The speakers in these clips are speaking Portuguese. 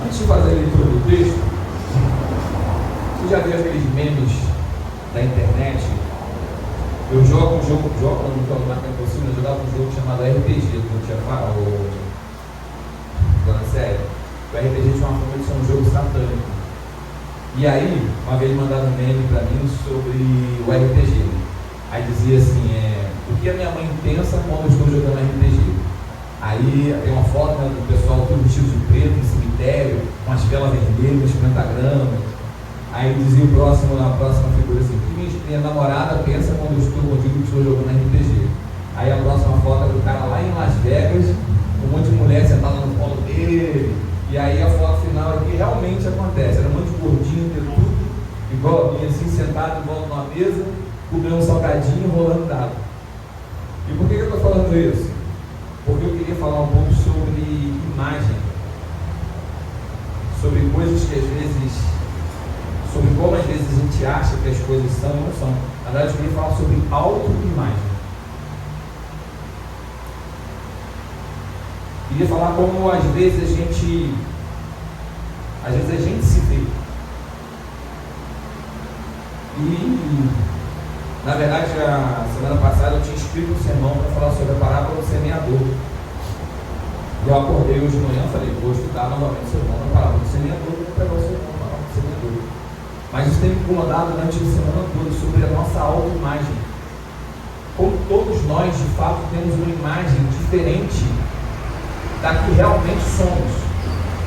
Antes de fazer a leitura do texto, você já viu aqueles memes da internet? Eu jogo um jogo, não jogo mais tempo possível, eu jogava um jogo chamado RPG, que eu tinha falado, dona série. O RPG tinha uma forma de ser um jogo satânico. E aí, uma vez mandaram um meme pra mim sobre o RPG. Aí dizia assim, o que a minha mãe pensa quando eu estou jogando RPG? Aí tem uma foto do pessoal todo vestido de preto, no cemitério, com as velas vermelhas, pentagramas. Aí dizia a próxima figura assim, o que minha namorada pensa quando eu digo que estou jogando RPG? Aí a próxima foto é do cara lá em Las Vegas, com um monte de mulher sentada no colo dele. E aí a foto final é que realmente acontece, era um monte de gordinho, tudo igual a minha, assim, sentado em volta de uma mesa, comendo um salgadinho, rolando dado. E por que eu estou falando isso? Porque eu queria falar um pouco sobre imagem, sobre coisas que às vezes, sobre como às vezes a gente acha que as coisas são ou não são. Na verdade, eu queria falar sobre autoimagem. Queria falar como às vezes a gente se vê. E na verdade, a semana passada eu tinha escrito um sermão para falar sobre a parábola do semeador. E eu acordei hoje de manhã e falei, vou estudar novamente o sermão da parábola do semeador, vou pegar o sermão da parábola do semeador. Mas isso tem me incomodado durante a semana toda sobre a nossa autoimagem. Como todos nós, de fato, temos uma imagem diferente da que realmente somos.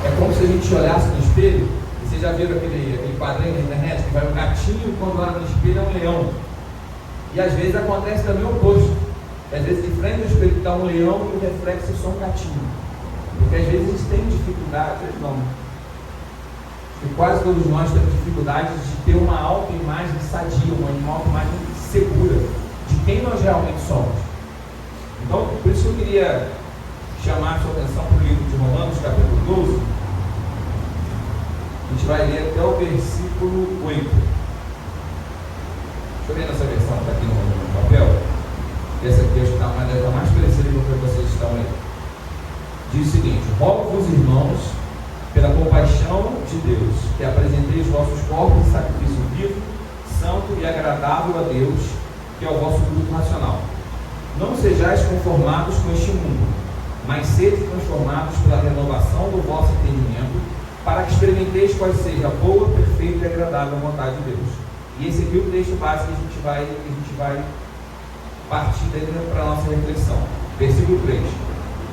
É como se a gente olhasse no espelho, e vocês já viram aquele quadrinho na internet, que vai um gatinho e quando olha no espelho é um leão. E às vezes acontece também o oposto. Às vezes de frente ao espelho está um leão e o reflexo é só um gatinho. Porque às vezes a gente tem dificuldade, não. E quase todos nós temos dificuldade de ter uma autoimagem sadia, uma autoimagem segura de quem nós realmente somos. Então, por isso que eu queria chamar a sua atenção para o livro de Romanos, capítulo 12. A gente vai ler até o versículo 8. Deixa eu ver nessa versão que está aqui no papel. Essa aqui acho que está mais parecida com o que vocês estão aí. Diz o seguinte: rogo-vos, irmãos, pela compaixão de Deus, que apresenteis os vossos corpos em sacrifício vivo, santo e agradável a Deus, que é o vosso culto racional. Não sejais conformados com este mundo, mas sede transformados pela renovação do vosso entendimento, para que experimenteis qual seja a boa, perfeita e agradável vontade de Deus. E esse aqui é o texto básico que a gente vai partir daí para a nossa reflexão. Versículo 3.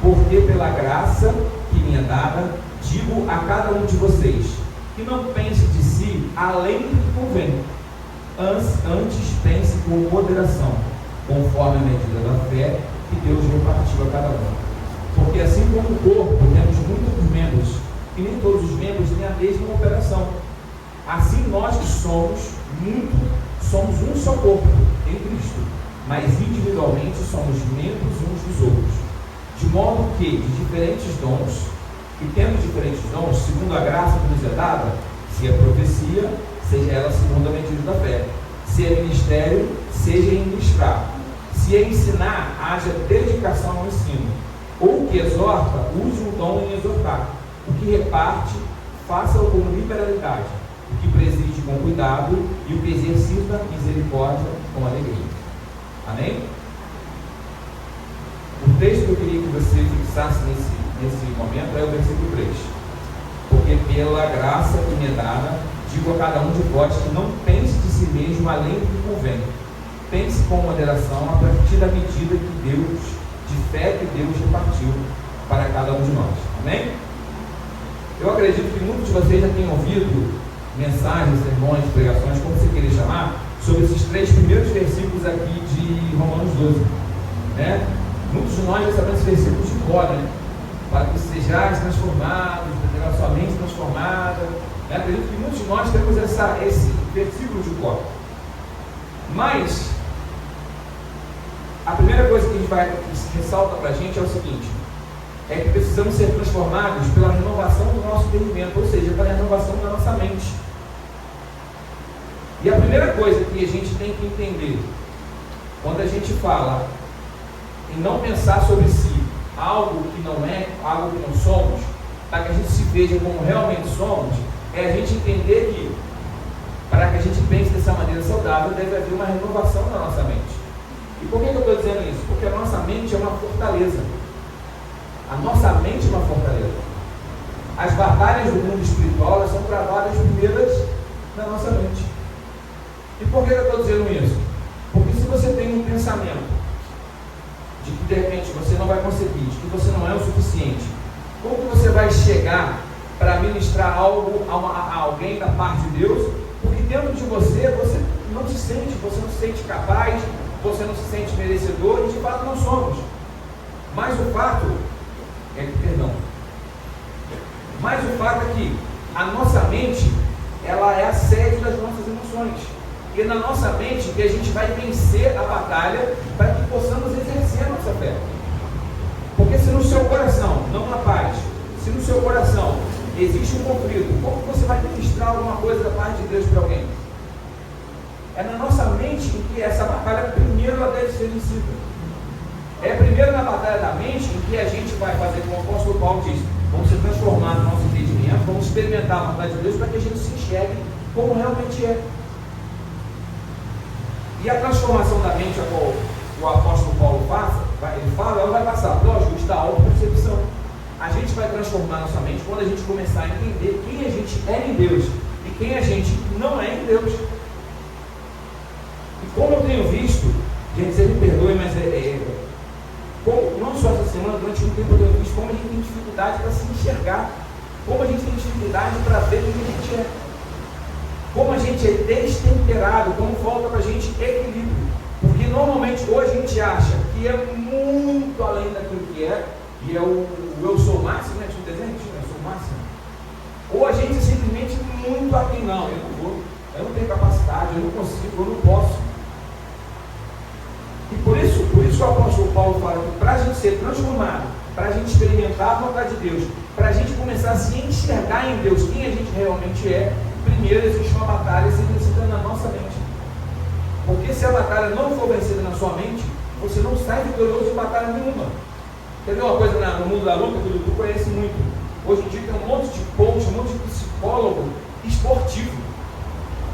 Porque pela graça que me é dada, digo a cada um de vocês, que não pense de si além do que convém. Antes pense com moderação, conforme a medida da fé que Deus repartiu a cada um. Porque assim como o corpo temos muitos membros, e nem todos os membros têm a mesma operação. Assim nós que somos um só corpo em Cristo, mas individualmente somos membros uns dos outros. De modo que de diferentes dons, e tendo diferentes dons, segundo a graça que nos é dada, se é profecia, seja ela segundo a medida da fé. Se é ministério, seja em ministrar. Se é ensinar, haja dedicação ao ensino. Ou o que exorta, use o dom em exortar. O que reparte, faça-o com liberalidade. O que preside com cuidado e o que exercita misericórdia com alegria. Amém? O texto que eu queria que você fixasse nesse momento é o versículo 3. Porque pela graça que me é dada, digo a cada um de vós que não pense de si mesmo além do que convém. Pense com moderação a partir da medida de fé que Deus repartiu para cada um de nós. Amém? Eu acredito que muitos de vocês já tenham ouvido mensagens, sermões, pregações, como você querer chamar, sobre esses 3 primeiros versículos aqui de Romanos 12. Né? Muitos de nós já sabemos esses versículos de cor, né? Para que sejais transformados, ter a sua mente transformada. Né? Acredito que muitos de nós temos esse versículo de cor. Mas a primeira coisa que se ressalta para a gente é o seguinte: é que precisamos ser transformados pela renovação do nosso entendimento, ou seja, pela renovação da nossa mente. E a primeira coisa que a gente tem que entender, quando a gente fala em não pensar sobre si algo que não é, algo que não somos, para que a gente se veja como realmente somos, é a gente entender que, para que a gente pense dessa maneira saudável, deve haver uma renovação na nossa mente. E por que eu estou dizendo isso? Porque a nossa mente é uma fortaleza. A nossa mente é uma fortaleza. As batalhas do mundo espiritual, elas são travadas primeiras na nossa mente. E por que eu estou dizendo isso? Porque se você tem um pensamento de que de repente você não vai conseguir, de que você não é o suficiente, como que você vai chegar para ministrar algo a alguém da parte de Deus? Porque dentro de você, você não se sente capaz, você não se sente merecedor, e de fato não somos. Mas o fato é que a nossa mente, ela é a sede das nossas emoções. E é na nossa mente que a gente vai vencer a batalha para que possamos exercer a nossa fé. Porque se no seu coração não há paz, se no seu coração existe um conflito, como você vai ministrar alguma coisa da parte de Deus para alguém? É na nossa mente que essa batalha primeiro ela deve ser vencida. É primeiro na batalha da mente em que a gente vai fazer, como o apóstolo Paulo diz, vamos se transformar no nosso entendimento, vamos experimentar a vontade de Deus para que a gente se enxergue como realmente é. E a transformação da mente a qual o apóstolo Paulo ela vai passar, lógico, da autopercepção. A gente vai transformar nossa mente quando a gente começar a entender quem a gente é em Deus e quem a gente não é em Deus. E como eu tenho visto, gente, você me perdoe, mas não só essa semana, durante um tempo eu tenho visto como a gente tem dificuldade para se enxergar, como a gente tem dificuldade para ver quem a gente é, como a gente é destemperado, como falta para a gente equilíbrio, porque normalmente hoje a gente acha que é muito além daquilo que é, e é o eu sou o máximo, né? Tinha um desenho, eu sou o máximo, ou a gente é simplesmente muito aqui, não, eu não vou, eu não tenho capacidade, eu não consigo, eu não posso. E por isso o apóstolo Paulo fala que para a gente ser transformado, para a gente experimentar a vontade de Deus, para a gente começar a se enxergar em Deus quem a gente realmente é, primeiro existe uma batalha se vencida na nossa mente. Porque se a batalha não for vencida na sua mente, você não sai vitorioso em batalha nenhuma. Quer ver uma coisa no mundo da luta que o Dudu conhece muito? Hoje em dia tem um monte de coach, um monte de psicólogo esportivo.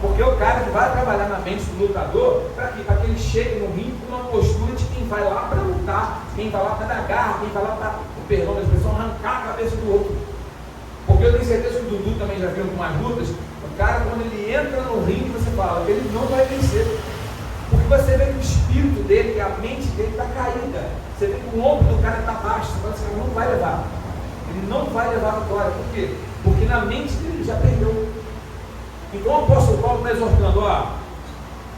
Porque o cara que vai trabalhar na mente do lutador, para que ele chegue no ringue com uma postura de quem vai lá para lutar, quem vai lá para dar garra, quem vai lá para, perdão da expressão, arrancar a cabeça do outro. Porque eu tenho certeza que o Dudu também já viu algumas lutas, o cara quando ele entra no ringue, você fala que ele não vai vencer. Porque você vê que o espírito dele, que a mente dele está caída. Você vê que o ombro do cara está baixo, você fala assim, ele não vai levar. Ele não vai levar a vitória. Por quê? Porque na mente dele já perdeu. Então o apóstolo Paulo está exortando,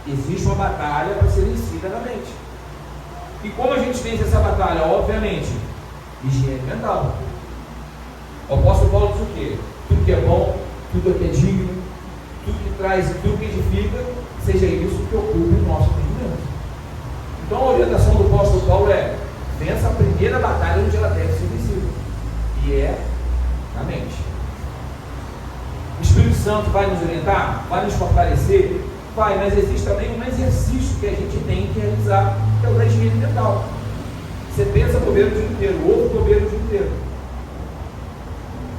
existe uma batalha para ser vencida na mente. E como a gente vence essa batalha? Obviamente, higiene mental. O apóstolo Paulo diz o quê? Tudo que é bom, tudo que é digno, tudo que traz, tudo que edifica, seja isso que ocupe o nosso entendimento. Então a orientação do apóstolo Paulo é: vença a primeira batalha onde ela deve ser vencida, e é na mente. O Espírito Santo vai nos orientar, vai nos fortalecer, vai, mas existe também um exercício que a gente tem que realizar, que é o da higiene mental. Você pensa bobeira o dia inteiro, ouve bobeira o dia inteiro.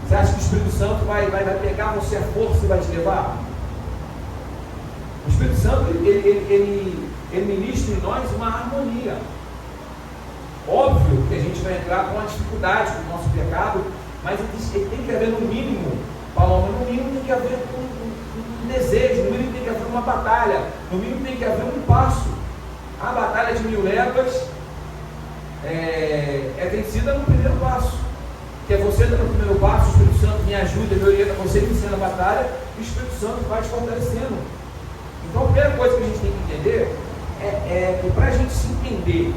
Você acha que o Espírito Santo vai pegar você a força e vai te levar? O Espírito Santo, ele ministra em nós uma harmonia. Óbvio que a gente vai entrar com uma dificuldade com o nosso pecado, mas ele tem que haver no mínimo, Paloma, no mínimo tem que haver um desejo, no mínimo tem que haver uma batalha, no mínimo tem que haver um passo. A batalha de 1000 léguas é vencida no primeiro passo, que é você dando o primeiro passo, o Espírito Santo me ajuda, me orienta, você vencendo a batalha, e o Espírito Santo vai te fortalecendo. Então a primeira coisa que a gente tem que entender é que para a gente se entender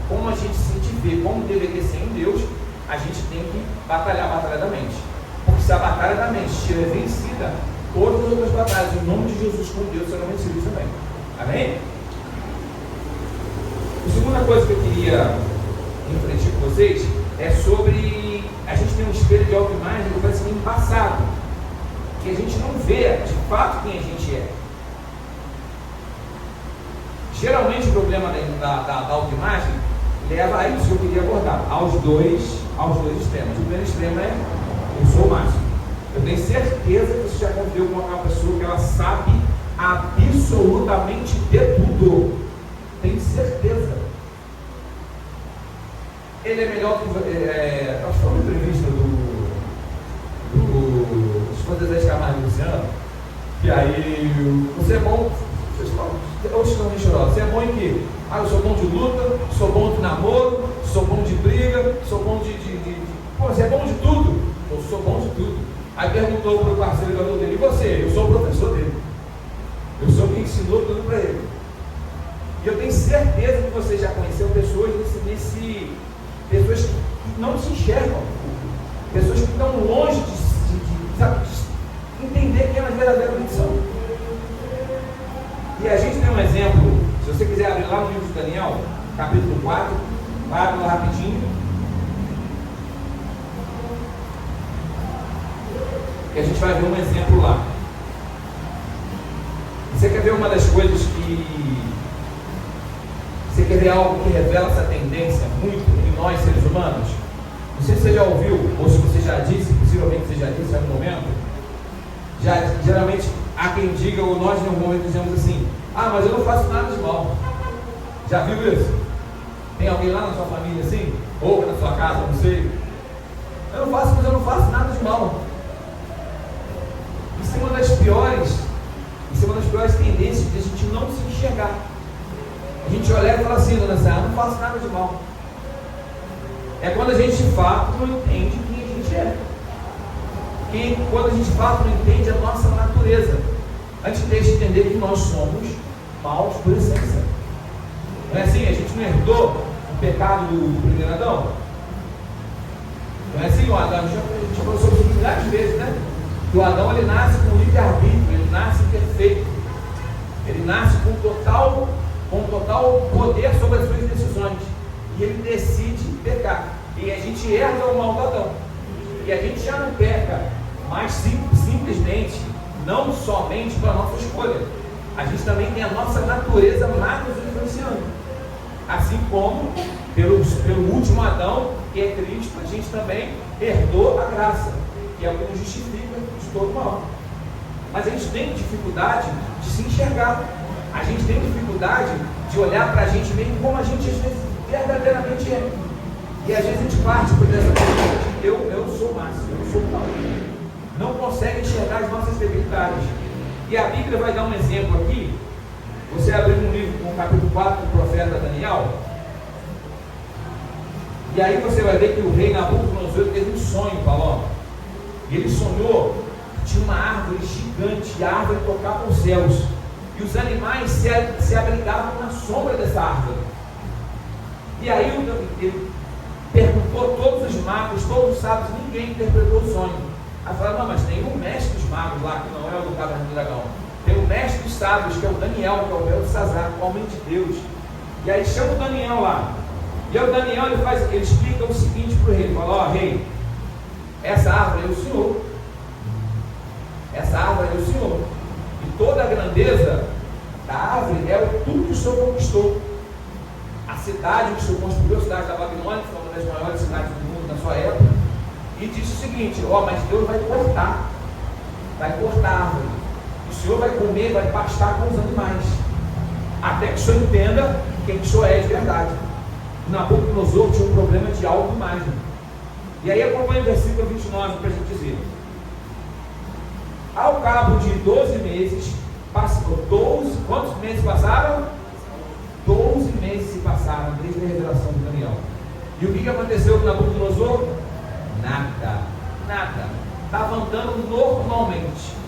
como a gente se vê, como deveria ser em Deus, a gente tem que batalhar a batalha da mente. Porque se a batalha da mente estiver vencida, todas as outras batalhas, em nome de Jesus com Deus, serão vencidas também. Amém? A segunda coisa que eu queria refletir com vocês é sobre a gente tem um espelho de autoimagem que vai ser embaçado, que a gente não vê de fato quem a gente é. Geralmente o problema da autoimagem leva a isso que eu queria abordar, aos dois extremos. O primeiro extremo é Eu sou o máximo. Eu tenho certeza que você já conviveu com uma pessoa que ela sabe absolutamente de tudo. Tenho certeza. Ele é melhor que você. Nós fomos uma entrevista dos Desejos Camargo e Luciano. E aí, você é bom. Você é bom em quê? Eu sou bom de luta, sou bom de namoro, sou bom de briga, sou bom de. Pô, você é bom de tudo? Eu sou bom de tudo. Aí perguntou para o parceiro jogador dele: e você? Eu sou o professor dele. Eu sou quem ensinou tudo para ele. E eu tenho certeza que você já conheceu pessoas pessoas que não se enxergam, pessoas que estão longe de entender quem elas verdadeiramente são. E a gente tem um exemplo, se você quiser abrir lá no livro de Daniel, capítulo 4, vai abrir lá rapidinho. E a gente vai ver um exemplo lá. Você quer ver uma das coisas Você quer ver algo que revela essa tendência muito em nós, seres humanos? Não sei se você já ouviu, ou se você já disse, possivelmente você já disse em algum momento. Geralmente há quem diga, ou nós em algum momento dizemos assim: mas eu não faço nada de mal. Já viu isso? Tem alguém lá na sua família assim? Ou na sua casa, não sei. Eu não faço nada de mal. Isso é uma das piores tendências de a gente não se enxergar. A gente olha e fala assim: dona Sá, não faço nada de mal. É quando a gente de fato não entende quem a gente é. Quando a gente de fato não entende a nossa natureza. A gente deixa de entender que nós somos maus por essência. Não é assim? A gente não herdou o pecado do primeiro Adão? Não é assim? O Adão, a gente já falou sobre isso milhares de vezes, né? Que o Adão, ele nasce com livre-arbítrio, ele nasce perfeito. Ele nasce com total poder sobre as suas decisões. E ele decide pecar. E a gente herda o mal do Adão. E a gente já não peca, mas simplesmente, não somente pela nossa escolha. A gente também tem a nossa natureza má nos influenciando. Assim como, pelo último Adão, que é Cristo, a gente também herdou a graça, que é o que nos justifica de todo mal. Mas a gente tem dificuldade de se enxergar. A gente tem dificuldade de olhar para a gente mesmo como a gente às vezes verdadeiramente é. E às vezes a gente parte por essa coisa de eu sou o máximo, eu sou o tal. Não consegue enxergar as nossas debilidades. E a Bíblia vai dar um exemplo aqui. Você abrir um livro, no capítulo 4 do profeta Daniel, e aí você vai ver que o rei Nabucodonosor teve um sonho, Paulo. E ele sonhou que tinha uma árvore gigante, e a árvore tocava os céus. E os animais se abrigavam na sombra dessa árvore. E aí ele perguntou a todos os magos, todos os sábios, ninguém interpretou o sonho. Aí falaram: não, mas tem um mestre dos magos lá, que não é o do Caverna do Dragão. Tem o mestre dos sábios, que é o Daniel, que é o Beltesazar, o homem de Deus. E aí chama o Daniel lá. E aí o Daniel ele explica o seguinte para o rei: ele fala: rei, essa árvore é o Senhor. Essa árvore é o Senhor. E toda a grandeza da árvore é tudo que o Senhor conquistou. A cidade que o Senhor construiu, a cidade da Babilônia, que foi uma das maiores cidades do mundo na sua época. E disse o seguinte: mas Deus vai cortar a árvore. O Senhor vai comer, vai pastar com os animais, até que o Senhor entenda quem o Senhor é de verdade. Nabucodonosor tinha um problema de autoimagem. E aí acompanha o versículo 29 para a gente dizer: ao cabo de 12 meses, quantos meses passaram? 12 meses se passaram desde a revelação de Daniel. E o que aconteceu com Nabucodonosor? Nada. Estava andando normalmente.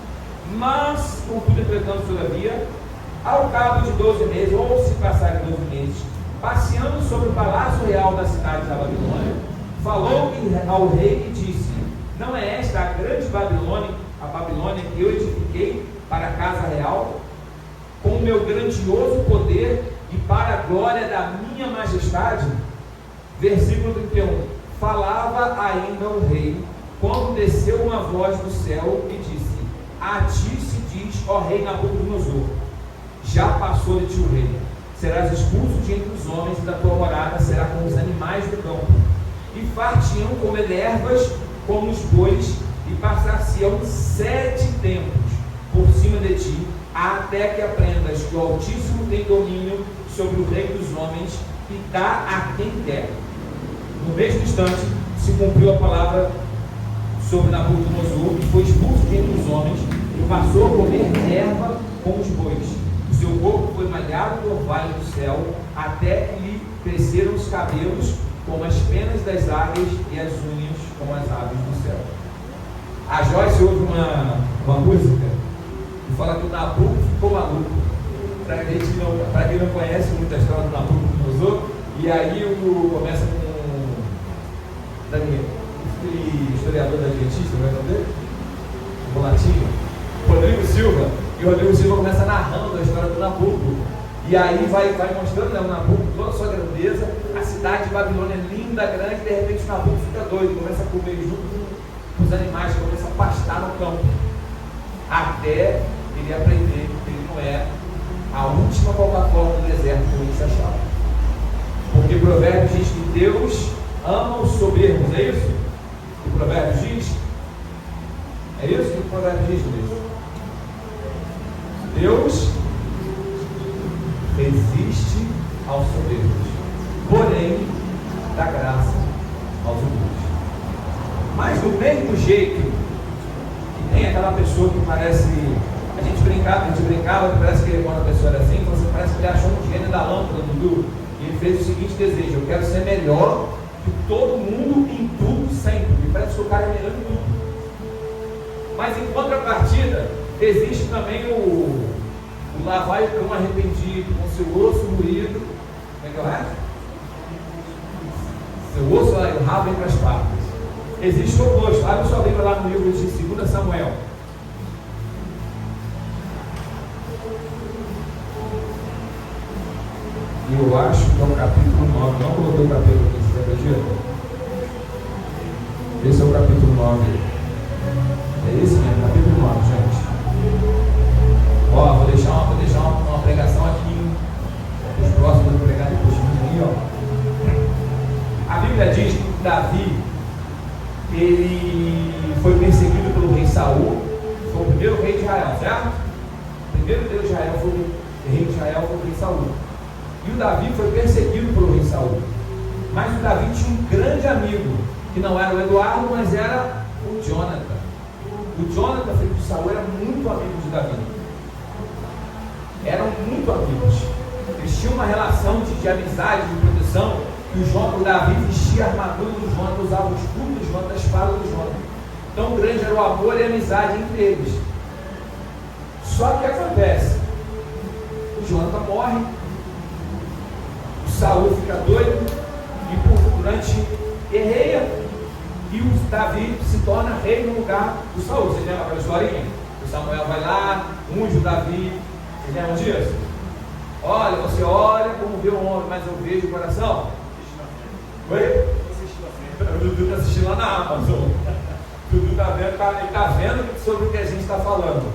Mas, contudo, entretanto, todavia, ao cabo de 12 meses, ou se passarem 12 meses, passeando sobre o palácio real da cidade da Babilônia, falou ao rei e disse: não é esta a grande Babilônia, a Babilônia que eu edifiquei para a casa real, com o meu grandioso poder e para a glória da minha majestade? Versículo 31. Falava ainda o rei, quando desceu uma voz do céu e disse: a ti se diz, ó rei Nabucodonosor, já passou de ti o rei. Serás expulso de entre os homens, e da tua morada será como os animais do campo, e far-te-ão comer ervas como os bois, até que aprendas que o Altíssimo tem domínio sobre o rei dos homens e dá a quem quer. No mesmo instante, se cumpriu a palavra sobre Nabucodonosor, e foi expulso de entre os homens, e passou a comer erva com os bois. O seu corpo foi malhado do orvalho do céu, até que lhe cresceram os cabelos como as penas das águias e as unhas como as aves do céu. A Joyce ouve uma música e fala que o Nabucco ficou maluco. Para quem não conhece muito a história do Nabucodonosor, e aí começa com Daniel, aquele historiador da Adventista, não é o nome dele? O latinho, Rodrigo Silva. E o Rodrigo Silva começa narrando a história do Nabucco. E aí vai mostrando, né, o Nabucco, toda a sua grandeza, a cidade de Babilônia linda, grande, e de repente o Nabucco fica doido, começa a comer junto com os animais, começa a pastar no campo, até ele aprender que ele não é a última plataforma do deserto que ele se achava. Porque o Provérbios diz que Deus ama os soberbos, é isso? O Provérbios diz? É isso que o Provérbios diz, Deus? Deus resiste aos soberbos, porém dá graça aos humildes. Mas do mesmo jeito que tem aquela pessoa que parece, a gente brincava que parece que quando a pessoa era assim, você parece que ele achou um gênio da lâmpada do Dudu, e ele fez o seguinte desejo: eu quero ser melhor que todo mundo em tudo sempre. E parece que o cara é melhor em tudo. Mas em contrapartida, existe também o lá vai o cão arrependido, com seu osso moído. Como é que é o resto? Seu osso lá, o rabo entre as patas. Existe o oposto. Abre sua Bíblia lá no livro de 2 Samuel. E eu acho que é o capítulo 9. Não coloquei o capítulo aqui, você acredita? Esse é o capítulo 9. É esse mesmo, capítulo 9, gente. Ó, vou deixar uma pregação aqui. Os próximos vão pregar depois de mim aí, ó. A Bíblia diz que Davi, ele foi perseguido pelo rei Saul. Foi o primeiro rei de Israel, certo? O primeiro Deus de Israel foi o rei de Israel, foi o rei Saul. E o Davi foi perseguido pelo rei Saul. Mas o Davi tinha um grande amigo, que não era o Eduardo, mas era o Jonathan. O Jonathan, filho de Saul, era muito amigo de Davi. Eram muito amigos. Eles tinham uma relação de amizade, de proteção. E o Davi vestia a armadura do Jonathan, usava o escudo do Jonathan, a espada do Jonathan. Tão grande era o amor e a amizade entre eles. Só que o que acontece? O Jonathan morre, o Saul fica doido e durante guerreia, e o Davi se torna rei no lugar do Saul. Vocês lembram aquela historinha? O Samuel vai lá, unge o Davi. Vocês lembram disso? Olha, você olha como vê o homem, mas eu vejo o coração. Oi? O Dudu está assistindo lá na Amazon. O Dudu está vendo, ele está vendo sobre o que a gente está falando.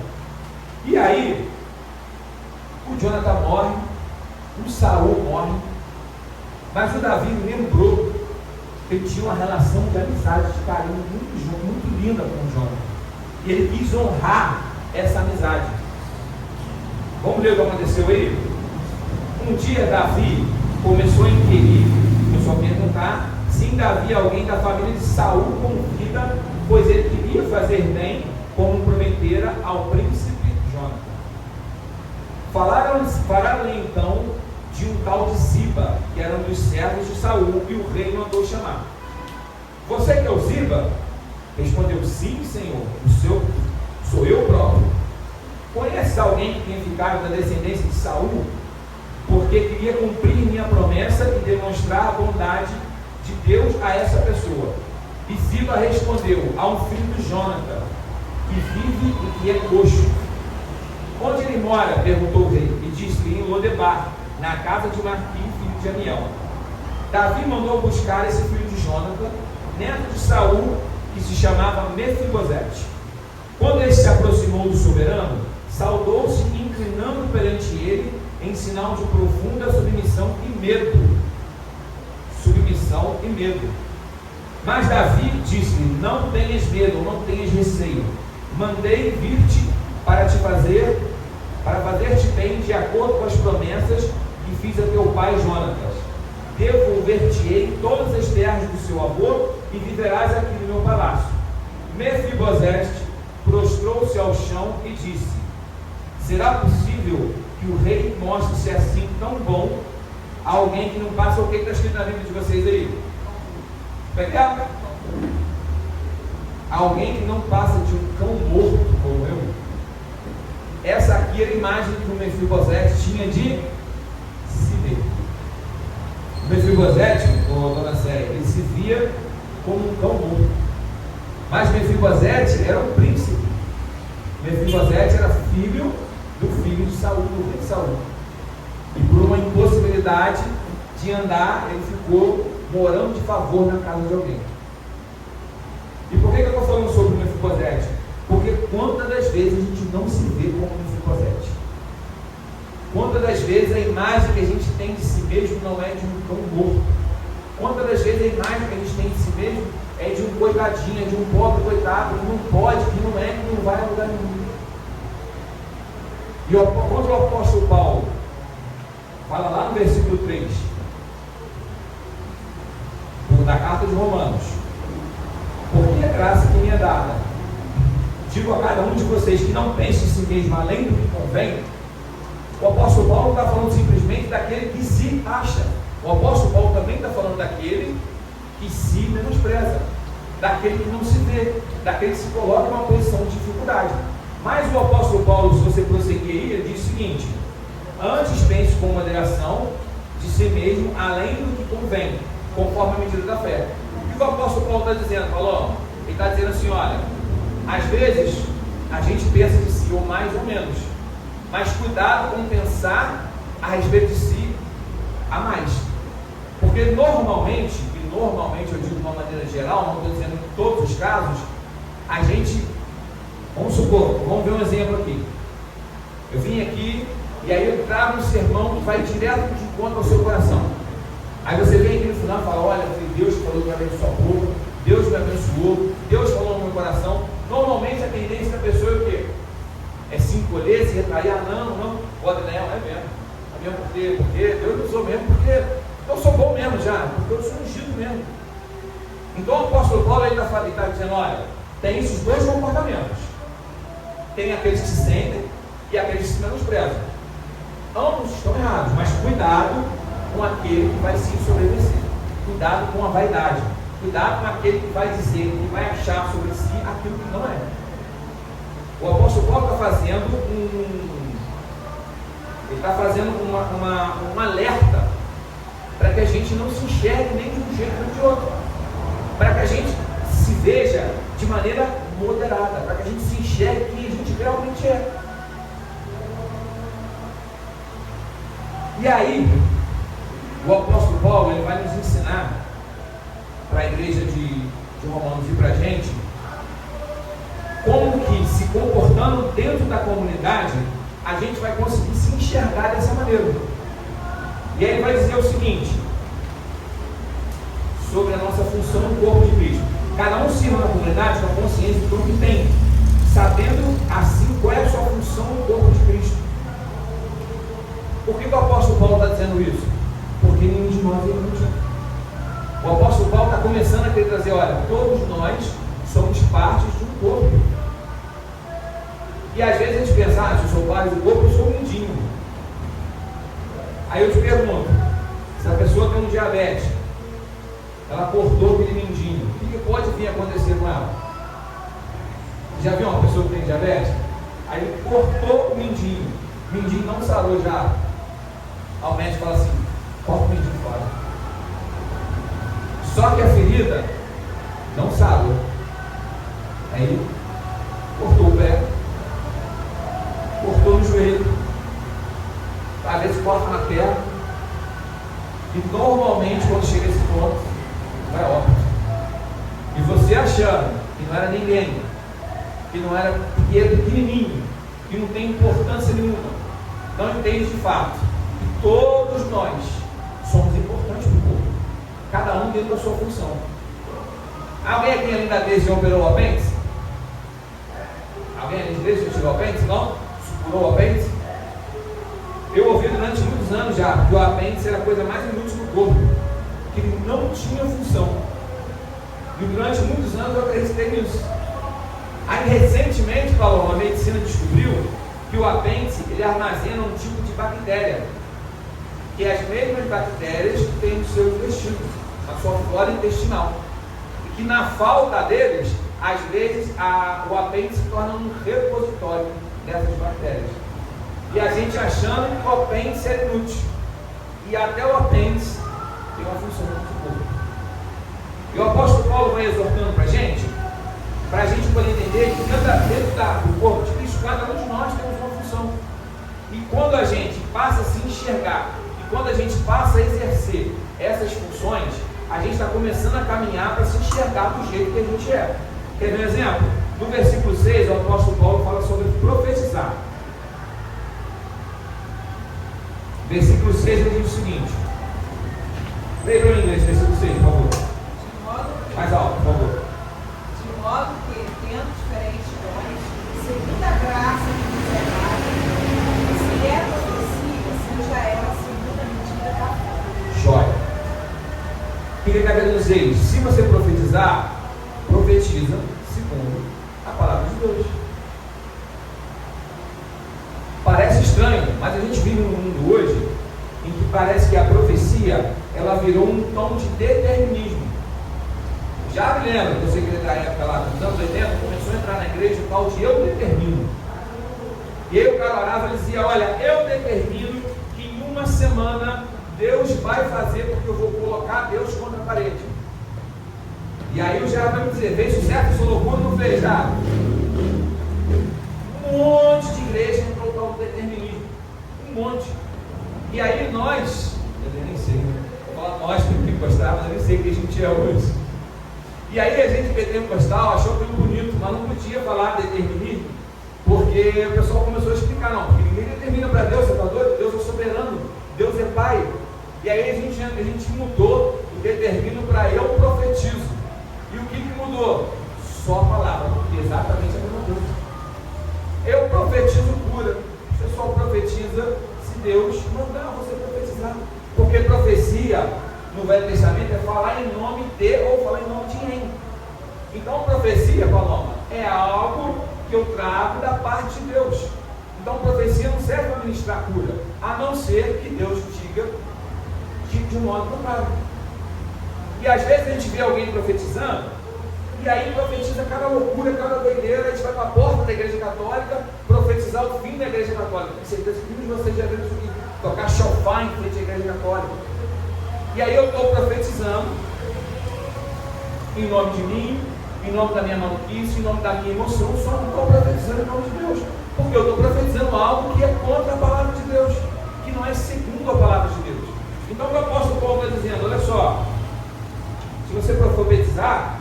E aí, o Jonathan morre, o Saul morre, mas o Davi lembrou que ele tinha uma relação de amizade, de carinho muito linda com o Jonathan. E ele quis honrar essa amizade. Vamos ver o que aconteceu aí? Um dia Davi começou a inquirir, começou a perguntar se em Davi alguém da família de Saul com vida, pois ele queria fazer bem, como prometera ao príncipe Jonathan. Falaram-lhe então de um tal de Ziba, que era um dos servos de Saul, e o rei mandou chamar. Você que é o Ziba? Respondeu: sim, senhor, sou eu próprio. Conhece alguém que tenha ficado da descendência de Saul? Porque queria cumprir minha promessa e demonstrar a bondade de Deus a essa pessoa. E Ziba respondeu: há um filho de Jonathan, que vive e que é coxo. Onde ele mora? Perguntou o rei, e disse-lhe: em Lodebar, na casa de Marqui, filho de Amiel. Davi mandou buscar esse filho de Jonathan, neto de Saul, que se chamava Mefibosete. Quando ele se aproximou do soberano, saudou-se, inclinando perante ele, em sinal de profunda submissão e medo. Submissão e medo. Mas Davi disse-lhe: não tenhas medo, não tenhas receio. Mandei vir-te para para fazer-te bem de acordo com as promessas que fiz a teu pai Jonatas. Devolver-te-ei todas as terras do seu avô e viverás aqui no meu palácio. Mefibosete prostrou-se ao chão e disse: será possível que o rei mostre-se assim tão bom a alguém que não passa o que está escrito na Bíblia de vocês aí? Pegar alguém que não passa de um cão morto como eu. Essa aqui era a imagem que o Mefibosete tinha de si mesmo. O Mefibosete, dona Célia, ele se via como um cão morto. Mas Mefibosete era um príncipe. Mefibosete era filho do filho de Saul, do rei Saul. E por uma impossibilidade de andar, ele ficou morando de favor na casa de alguém. E por que eu estou falando sobre o Mefibosete? Porque quantas das vezes a gente não se vê como Mefibosete? Quantas das vezes a imagem que a gente tem de si mesmo não é de um cão morto? Quantas das vezes a imagem que a gente tem de si mesmo é de um coitadinho, de um pobre coitado, que não pode, que não é, que não vai a lugar nenhum? E quando o apóstolo Paulo fala lá no versículo 3 da carta de Romanos: porque a graça que me é dada, digo a cada um de vocês que não pense em si mesmo além do que convém. O apóstolo Paulo não está falando simplesmente daquele que se acha. O apóstolo Paulo também está falando daquele que se menospreza, daquele que não se vê, daquele que se coloca em uma posição de dificuldade. Mas o apóstolo Paulo, se você prosseguir aí, ele diz o seguinte: antes pense com moderação de si mesmo além do que convém, conforme a medida da fé. O que o apóstolo Paulo está dizendo? Falou, ele está dizendo assim: olha, às vezes a gente pensa de si ou mais ou menos, mas cuidado com pensar a respeito de si a mais, porque normalmente eu digo de uma maneira geral, não estou dizendo em todos os casos, a gente, vamos supor, vamos ver um exemplo aqui. Eu vim aqui e aí eu trago um sermão que vai direto de encontro ao seu coração. Aí você vem aqui no final e fala: olha, Deus falou através de sua boca, Deus me abençoou, Deus falou no meu coração. Normalmente a tendência da pessoa é o quê? É se encolher, se retrair. Não, pode não, é mesmo. É mesmo porque Deus me usou mesmo, porque eu sou bom mesmo já, porque eu sou ungido mesmo. Então o apóstolo Paulo está dizendo: olha, tem esses dois comportamentos. Tem aqueles que se sentem e aqueles que se menosprezam. Ambos estão errados, mas cuidado com aquele que vai se ensoberbecer. Cuidado com a vaidade. Cuidado com aquele que vai dizer, que vai achar sobre si aquilo que não é. O apóstolo Paulo está fazendo um alerta para que a gente não se enxergue nem de um jeito nem de outro, para que a gente se veja de maneira moderada, para que a gente se enxergue quem a gente realmente é. E aí, o apóstolo Paulo ele vai nos ensinar, para a igreja de Romanos e para a gente, como que, se comportando dentro da comunidade, a gente vai conseguir se enxergar dessa maneira. E aí ele vai dizer o seguinte, sobre a nossa função no corpo de Cristo: cada um sirva na comunidade com a consciência do que tem, sabendo assim qual é a sua função no corpo de Cristo. Por que o apóstolo Paulo está dizendo isso? Porque nenhum de nós é inútil. O apóstolo Paulo está começando a querer trazer: olha, todos nós somos partes de um corpo. E às vezes a gente pensa: se eu sou parte do corpo, eu sou um mindinho. Aí eu te pergunto, se a pessoa tem um diabetes, ela cortou aquele mindinho, o que pode vir a acontecer com ela? Já viu uma pessoa que tem diabetes? Aí ele cortou o mindinho não sarou já. Aí o médico fala assim: corta o mindinho fora. Só que a ferida não sarou. Aí cortou o pé, cortou no joelho, às vezes corta na perna, e normalmente quando chega esse ponto, vai óbito. E você achando que não era ninguém, que não era, que é pequenininho, que não tem importância nenhuma, não entende de fato que todos nós somos importantes para o corpo, cada um dentro da sua função. Alguém aqui além da igreja já operou o apêndice? Alguém além da igreja já tirou o apêndice? Não? Curou o apêndice? ouvi durante muitos anos já que o apêndice era a coisa mais inútil do corpo, que ele não tinha função. E durante muitos anos eu acreditei nisso. Aí recentemente, Paulo, a medicina descobriu que o apêndice ele armazena um tipo de bactéria, que é as mesmas bactérias que tem no seu intestino, na sua flora intestinal. E que na falta deles, às vezes o apêndice se torna um repositório dessas bactérias. E a gente achando que o apêndice é inútil. E até o apêndice tem uma função muito boa. E o apóstolo Paulo vai exortando para a gente poder entender que dentro do corpo de Cristo, cada um de nós temos uma função. E quando a gente passa a se enxergar, e quando a gente passa a exercer essas funções, a gente está começando a caminhar para se enxergar do jeito que a gente é. Quer ver um exemplo? No versículo 6, o apóstolo Paulo fala sobre profetizar. Versículo 6 ele diz o seguinte. Leia para mim em inglês, versículo 6, por favor. Mais alto, por favor. De modo que, tendo diferentes dons, segundo a graça que nos é dada, se é profecia, seja ela segundo a medida da fé. Jóia. O que ele está querendo dizer? Se você profetizar, profetiza segundo a palavra de Deus. Parece estranho, mas a gente vive num mundo hoje em que parece que a profecia ela virou um tom de determinismo. Já me lembro, você que da época lá dos anos 80, começou a entrar na igreja o tal de eu determino. E aí o cara orava e dizia, olha, eu determino que em uma semana Deus vai fazer porque eu vou colocar Deus contra a parede. E aí o Gerardo vai me dizer, fez sucesso, sou loucura, não fez nada. Um monte de igreja entrou no determinismo. Um monte. E aí nós, eu nem sei, vou falar nós porque gostava, mas eu nem sei o que a gente é hoje. E aí a gente pentecostal achou aquilo bonito, mas não podia falar determinismo, porque o pessoal começou a explicar, não, porque ninguém determina para Deus, você está doido? Deus é soberano, Deus é Pai. E aí a gente mudou o determino para eu profetizo. E o que mudou? Só a palavra, porque exatamente a mesma coisa. Eu profetizo cura, você só profetiza se Deus mandar você profetizar. Porque profecia no Velho Testamento é falar em nome de ou falar em nome de quem. Então profecia, Paloma, é algo que eu trago da parte de Deus. Então profecia não serve para ministrar cura, a não ser que Deus diga de um modo contrário. E às vezes a gente vê alguém profetizando, e aí profetiza cada loucura, cada doideira, a gente vai para a porta da igreja católica profetizar o fim da igreja católica. Com certeza que muitos de vocês já viram isso aqui, tocar chofar em frente à igreja católica. E aí eu estou profetizando em nome de mim, em nome da minha maluquice, em nome da minha emoção, só não estou profetizando em nome de Deus, porque eu estou profetizando algo que é contra a palavra de Deus, que não é segundo a palavra de Deus. Então o apóstolo Paulo está dizendo, olha só, se você profetizar,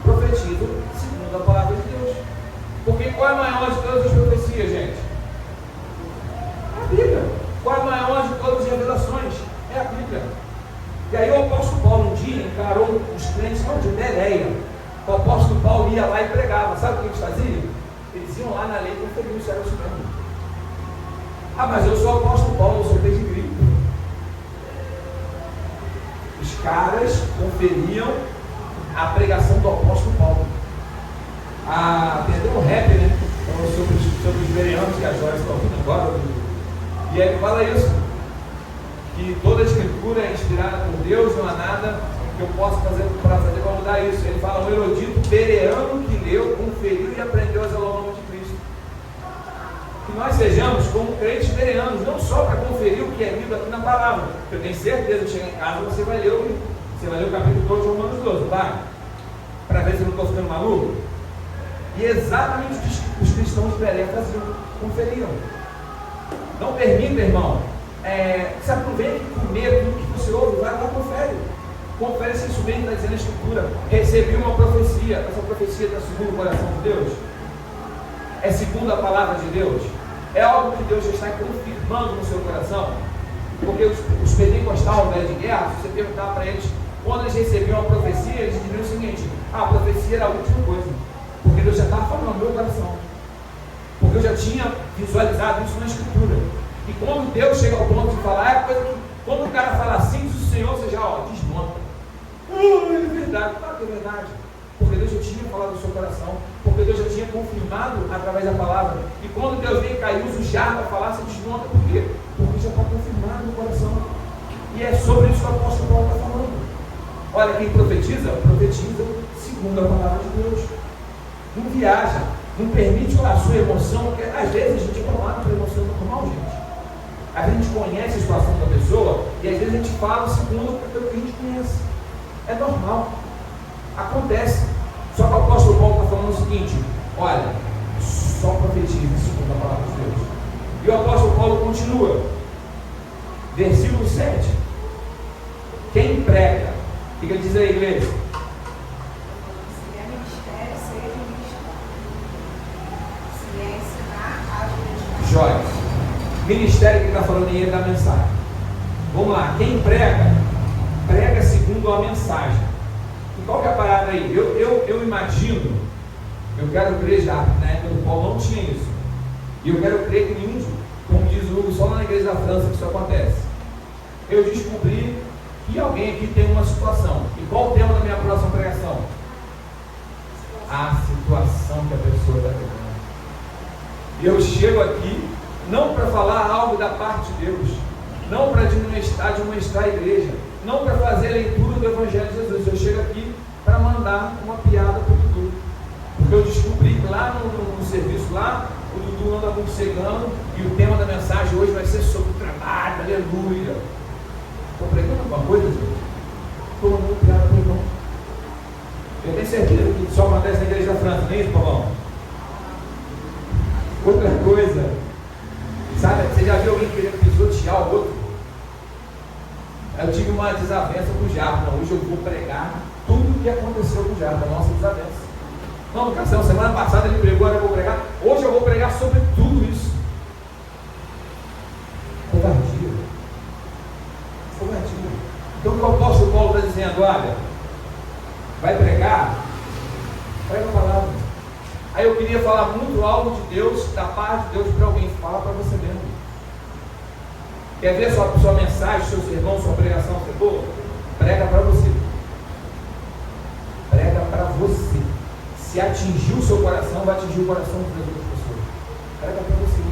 profetiza segundo a palavra de Deus. Porque qual é a maior de todas as profecias, gente? É a Bíblia. Qual é a maior de todas as revelações? É a Bíblia. E aí o apóstolo Paulo um dia encarou os crentes de Bereia. O apóstolo Paulo ia lá e pregava. Sabe o que eles faziam? Eles iam lá na lei e conferiam se era isso mesmo. Ah, mas eu sou o apóstolo Paulo, eu sou pedigree. Os caras conferiam a pregação do apóstolo Paulo. Tem até um rap, né? Sobre os bereanos que a Joyce está ouvindo agora. E aí ele fala isso, que toda a escritura é inspirada por Deus, não há nada que eu possa fazer para mudar isso. Ele fala, um erudito bereano que leu, conferiu e aprendeu as alônomas de Cristo. Que nós sejamos como crentes bereanos, não só para conferir o que é lido aqui na palavra. Eu tenho certeza que chegar em casa você vai ler o capítulo todo de Romanos 12, tá? Para ver se eu não estou ficando maluco. E exatamente o que os cristãos de Bereia faziam, conferiam. Não permita, irmão, você aproveita com medo do que você ouve, vai lá, confere. Confere se isso mesmo está dizendo a Escritura. Recebi uma profecia, essa profecia está segundo o coração de Deus? É segundo a palavra de Deus? É algo que Deus já está confirmando no seu coração? Porque os pentecostais, velho de guerra, se você perguntar para eles, quando eles recebiam a profecia, eles diziam o seguinte: a profecia era a última coisa, porque Deus já estava falando no meu coração, porque eu já tinha visualizado isso na Escritura. E quando Deus chega ao ponto de falar, é coisa que, quando o cara fala assim, diz o Senhor, você já desmonta. É verdade, claro que é verdade. Porque Deus já tinha falado no seu coração, porque Deus já tinha confirmado através da palavra. E quando Deus vem cair, usa o jarro para falar, você desmonta. Por quê? Porque já está confirmado no coração. E é sobre isso que o apóstolo Paulo está falando. Olha, quem profetiza, profetiza segundo a palavra de Deus. Não viaja, não permite a sua emoção, porque às vezes a gente é tomado por emoção normal, gente. Às vezes a gente conhece a situação da pessoa e às vezes a gente fala segundo o que a gente conhece. É normal. Acontece. Só que o apóstolo Paulo está falando o seguinte: olha, só profetiza segundo a palavra de Deus. E o apóstolo Paulo continua. Versículo 7. Quem prega? O que ele diz aí, igreja? Se é ministério, seja ministério. Se é ensinar, haja de Joia. Ministério que está falando aí é da mensagem. Vamos lá. Quem prega, prega segundo a mensagem. E qual que é a parada aí? Eu imagino, eu quero crer já, na época do Paulo não tinha isso. E eu quero crer que nenhum, como diz o Hugo, só na igreja da França que isso acontece. Eu descobri que alguém aqui tem uma situação. E qual o tema da minha próxima pregação? A situação que a pessoa está vivendo. E eu chego aqui não para falar algo da parte de Deus, não para administrar a igreja, não para fazer a leitura do Evangelho de Jesus. Eu chego aqui para mandar uma piada para o Dudu. Porque eu descobri que lá no serviço, lá, o Dudu anda morcegando e o tema da mensagem hoje vai ser sobre o trabalho, aleluia. Estou pregando alguma coisa, gente? Estou mandando piada para o irmão. Eu tenho certeza que só acontece na igreja da França, não é isso, Pavão? Outra coisa, sabe, você já viu alguém querendo pisotear o outro? Eu tive uma desavença com o Jardim. Hoje eu vou pregar tudo o que aconteceu com o Jardim, a nossa desavença. Não, Cassiano, semana passada ele pregou, agora eu vou pregar. Hoje eu vou pregar sobre tudo isso. Covardia. Então o que o apóstolo Paulo está dizendo? Olha, vai pregar, prega a palavra. Aí eu queria falar muito algo de Deus, da parte de Deus para alguém. Fala para você mesmo. Quer ver sua mensagem, seu sermão, sua pregação ser boa? Prega para você. Prega para você. Se atingir o seu coração, vai atingir o coração das outras pessoas. Prega para você.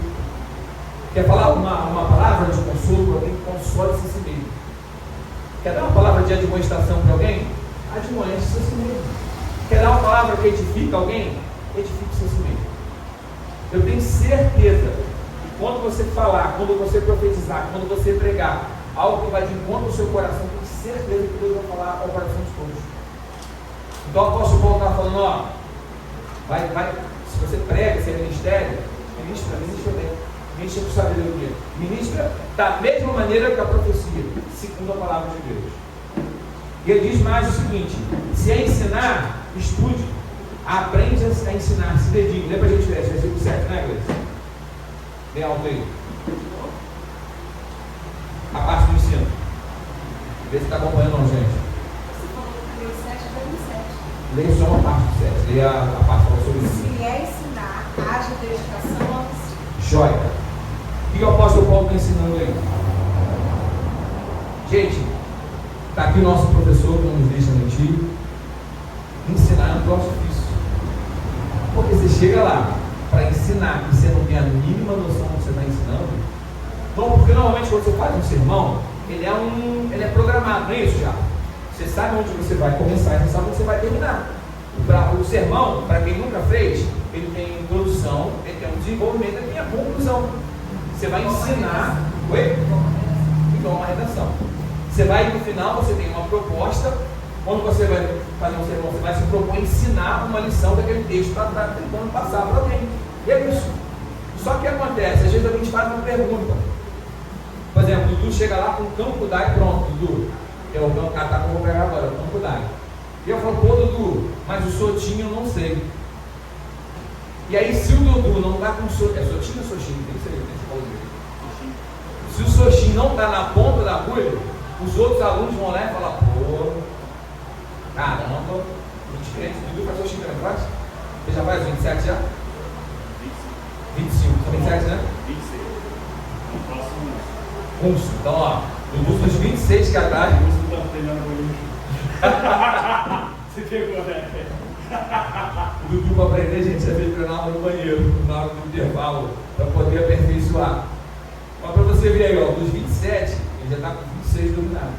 Quer falar uma palavra de consolo para alguém? Console-se a si mesmo. Quer dar uma palavra de admoestação para alguém? Admoeste-se a si mesmo. Quer dar uma palavra que edifica alguém? Edifique-se a si mesmo. Eu tenho certeza que quando você falar, quando você profetizar, quando você pregar algo que vai de encontro ao seu coração, eu tenho certeza que Deus vai falar ao coração de todos. Então o apóstolo Paulo está falando, ó, vai, se você prega, se é ministério, ministra bem, ministra com sabedoria, ministra da mesma maneira que a profecia, segundo a palavra de Deus. E ele diz mais o seguinte: se é ensinar, estude, aprende a ensinar, se dedique. Lê para a gente ver, versículo 7, né, Gleice? Bem alto aí. A parte do ensino. Vê se está acompanhando, não, gente. Você falou que leu 7 a 27. Leia só uma parte do 7. Leia a parte que fala sobre isso. Se é ensinar, haja dedicação ao ensino. Joia. O que o apóstolo Paulo está ensinando aí? Gente, está aqui o nosso professor, que não nos deixa mentir. Ensinar é um troço difícil. Porque você chega lá para ensinar e você não tem a mínima noção do que você está ensinando. Então, porque normalmente quando você faz um sermão, ele é programado, não é isso, já? Você sabe onde você vai começar e você sabe onde você vai terminar. O sermão, para quem nunca fez, ele tem introdução, ele tem um desenvolvimento, ele tem a conclusão. Você vai ensinar. Oi? Igual uma redação. Você vai, no final, você tem uma proposta. Quando você vai fazer um sermão, você vai se propor ensinar uma lição daquele texto para estar tentando passar para alguém. E é isso. Só que acontece, às vezes a gente faz uma pergunta. Por exemplo, o Dudu chega lá com um campo d'água, pronto, Dudu. É o campo que eu vou pegar agora, o campo d'água. E eu falo, pô, Dudu, mas o sotinho eu não sei. E aí, se o Dudu não está com o sotinho, é sotinho ou sotinho? Tem que ser, se o sotinho não está na ponta da agulha, os outros alunos vão lá e falar, pô, caramba, 23, Dudu faz sotinho também, faz? Você já faz 27 já? 25, são 27, né? 26. Curso. Então, ó, no curso dos 26 que atrás. Você está treinando muito. Você pegou, né? O Dudu, para aprender, a gente já veio treinar no banheiro, na hora do intervalo, para poder aperfeiçoar. Mas para você ver aí, ó, dos 27, ele já está com 26 dominado.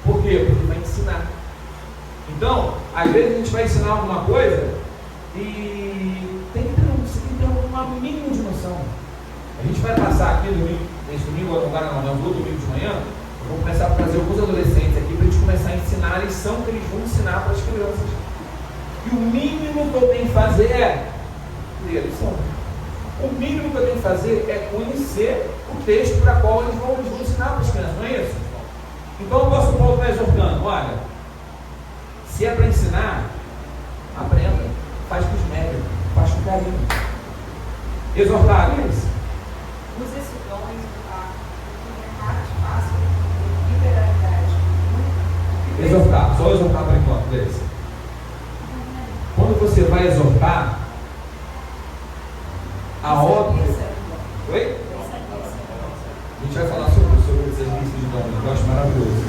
Por quê? Porque vai ensinar. Então, às vezes a gente vai ensinar alguma coisa e você tem que ter um mínimo de noção. A gente vai passar aqui nesse domingo, agora não, no domingo de manhã, eu vou começar a trazer alguns adolescentes aqui para a gente começar a ensinar a lição que eles vão ensinar para as crianças. E o mínimo que eu tenho que fazer é ler a lição. O mínimo que eu tenho que fazer é conhecer o texto para qual eles vão ensinar para as crianças, não é isso? Então o apóstolo Paulo está exortando, olha, se é para ensinar, aprenda, faz com esmero, faz com carinho. Exortar, é isso? Use esse dom e exortar, porque é mais fácil, liberalidade. Exortar, só exortar por enquanto, beleza. Quando você vai exortar, a obra. Oi? A gente vai falar sobre esse exercício de dom, eu acho maravilhoso.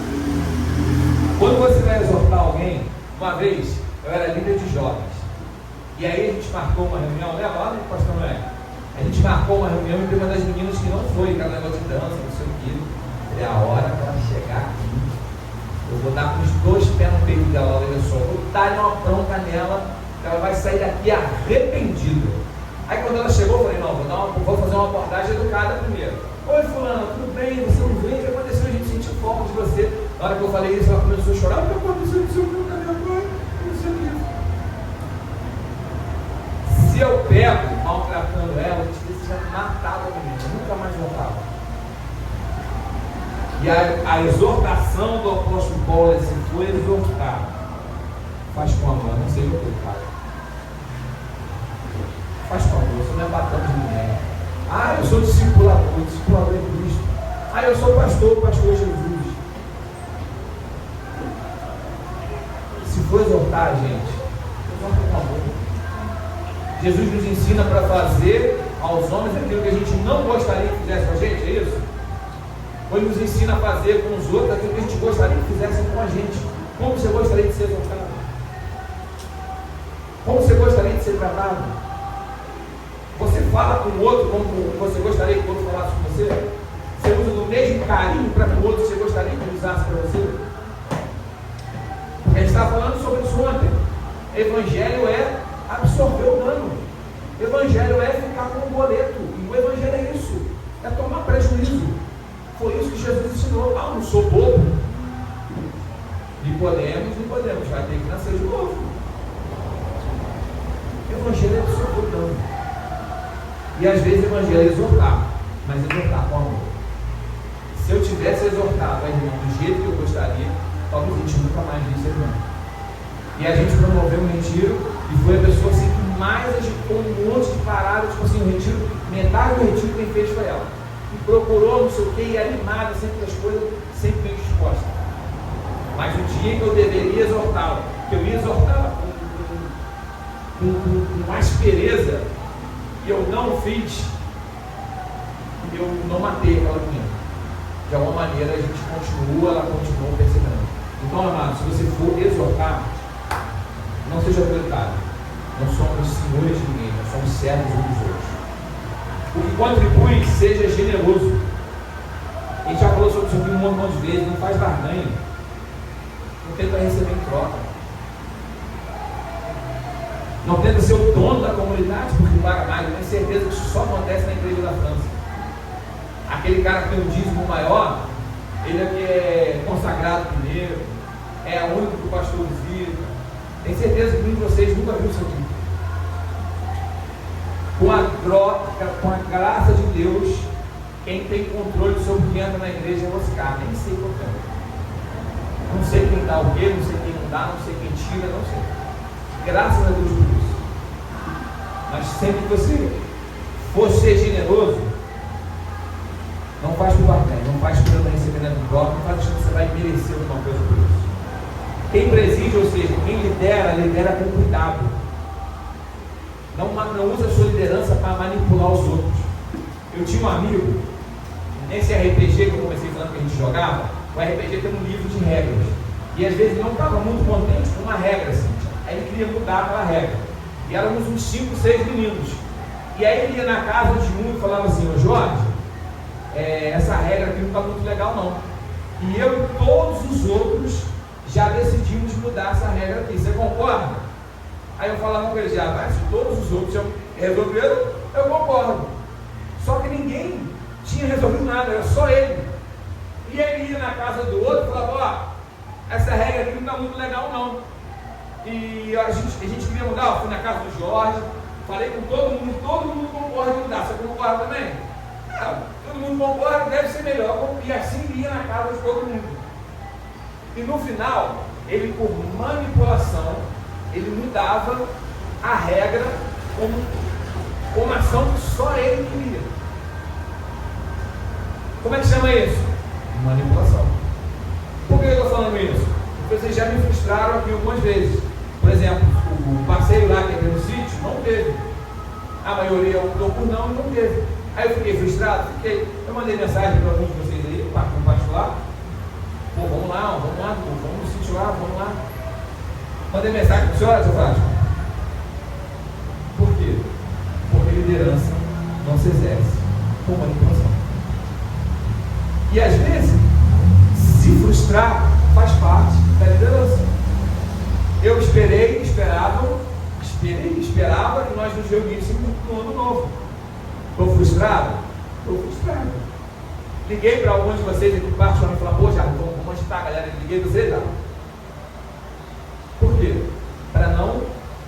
Quando você vai exortar alguém, uma vez eu era líder de jovens, e aí a gente marcou uma reunião, leva lá no pastor Noé. A gente marcou uma reunião e tem uma das meninas que não foi, que era negócio de dança, não sei o que. É a hora que ela chegar aqui. Eu vou dar com os 2 pés no peito dela, olha só, vou dar uma bronca nela, que ela vai sair daqui arrependida. Aí quando ela chegou, eu falei, não, vou fazer uma abordagem educada primeiro. Oi fulano, tudo bem? Você não veio? O que aconteceu? A gente sentiu falta de você. Na hora que eu falei isso, ela começou a chorar. O que aconteceu? Não sei o que, cadê a mãe? Não sei o que. Se eu pego maltratando ela, a gente precisa matar a menina, nunca mais voltava. E a exortação do apóstolo Paulo é: se for exortar, faz com amor, não seja o teu pai. Faz com amor, você não é batendo de ninguém. Ah, eu sou discipulador de Cristo. Ah, eu sou pastor Jesus. Se for exortar, gente, exorta com amor. Jesus nos ensina para fazer aos homens aquilo que a gente não gostaria que fizesse com a gente, é isso? Ou Ele nos ensina a fazer com os outros aquilo que a gente gostaria que fizessem com a gente. Como você gostaria de ser exortado? Como você gostaria de ser tratado? Você fala com o outro como você gostaria que o outro falasse com você? Você usa do mesmo carinho para que o outro você gostaria que ele usasse para você? Porque a gente estava falando sobre isso ontem. Evangelho é absorver o dano. Evangelho é ficar com o boleto. E o Evangelho é isso. É tomar prejuízo. Foi isso que Jesus ensinou. Ah, não sou bobo. Nicodemos, vai ter que nascer de novo. Evangelho é absorver o dano. E às vezes o Evangelho é exortar, mas exortar com amor. Se eu tivesse exortado a irmã do jeito que eu gostaria, talvez a gente nunca mais visse a irmã. E a gente promoveu um retiro e foi a pessoa assim, que mais agitou um monte de parada, tipo assim, o retiro, metade do retiro quem fez foi ela. E procurou, não sei o que, e animada sempre as coisas, sempre bem disposta. Mas o dia que eu deveria exortá-la, que eu ia exortá-la com aspereza, e eu não fiz, eu não matei aquela menina. De alguma maneira a gente ela continua perseverando. Então, amado, se você for exortar, não seja autoritário. Não somos senhores de ninguém, nós somos servos uns dos outros. O que contribui, seja generoso. A gente já falou sobre isso aqui um monte de vezes, não faz barganha. Não tenta receber em troca. Não tenta ser o dono da comunidade porque paga mais. Eu tenho certeza que isso só acontece na igreja da França. Aquele cara que tem um dízimo maior, ele é que é consagrado primeiro, é o único que o pastor visita. Tenho certeza que muitos de vocês nunca viram isso aqui. Com a troca, com a graça de Deus, quem tem controle sobre quem entra na igreja é você, cara. Nem sei qual é. Não sei quem dá o quê, não sei quem não dá, não sei quem tira, não sei. Graças a Deus por isso. Mas sempre que você for ser generoso, não faz por barganha, não faz por recebimento próprio, não faz achando que você vai merecer alguma coisa por isso. Quem preside, ou seja, quem lidera com cuidado. Não usa a sua liderança para manipular os outros. Eu tinha um amigo, nesse RPG que eu comecei falando que a gente jogava, o RPG tem um livro de regras. E às vezes ele não estava muito contente com uma regra, assim. Aí ele queria mudar aquela regra. E éramos uns 5, 6 meninos. E aí ele ia na casa de um e falava assim: ô Jorge, essa regra aqui não está muito legal não. E eu e todos os outros já decidimos mudar essa regra aqui. Você concorda? Aí eu falava com ele: já, mas se todos os outros já resolveram, eu concordo. Só que ninguém tinha resolvido nada, era só ele. E ele ia na casa do outro e falava: ó, essa regra aqui não está muito legal não. E a gente queria mudar. Eu fui na casa do Jorge, falei com todo mundo concorda em mudar. Você concorda também? Todo mundo concorda, deve ser melhor. E assim ia na casa de todo mundo. E no final, ele, por manipulação, ele mudava a regra como uma ação que só ele queria. Como é que chama isso? Manipulação. Por que eu estou falando isso? Porque vocês já me frustraram aqui algumas vezes. Por exemplo, o passeio lá que é no sítio, não teve. A maioria optou por não e não teve. Aí eu fiquei frustrado, eu mandei mensagem para alguns de vocês aí, para compartilhar. Pô, vamos lá, vamos no sítio lá, vamos lá. Mandei mensagem para o senhor, seu Vasco. Por quê? Porque liderança não se exerce com manipulação. E às vezes, se frustrar faz parte da liderança. Eu esperava que nós nos reuníssemos no ano novo. Estou frustrado? Estou frustrado. Liguei para alguns de vocês aqui embaixo e falaram: pô, já, vamos agitar, galera. Liguei para vocês, já. Por quê? Para não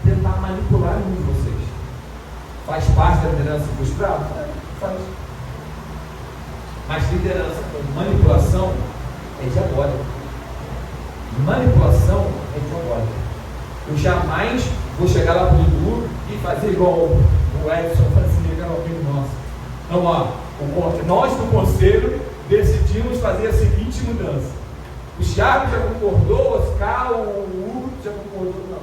tentar manipular nenhum de vocês. Faz parte da liderança frustrada? Faz. Mas liderança com manipulação é diabólica. Manipulação é diabólica. Eu jamais vou chegar lá para o Edu e fazer igual o Edson fazia, que era um amigo nosso. Então, ó, nós do conselho decidimos fazer a seguinte mudança. O Thiago já concordou, o Oscar, o Hugo já concordou. Não.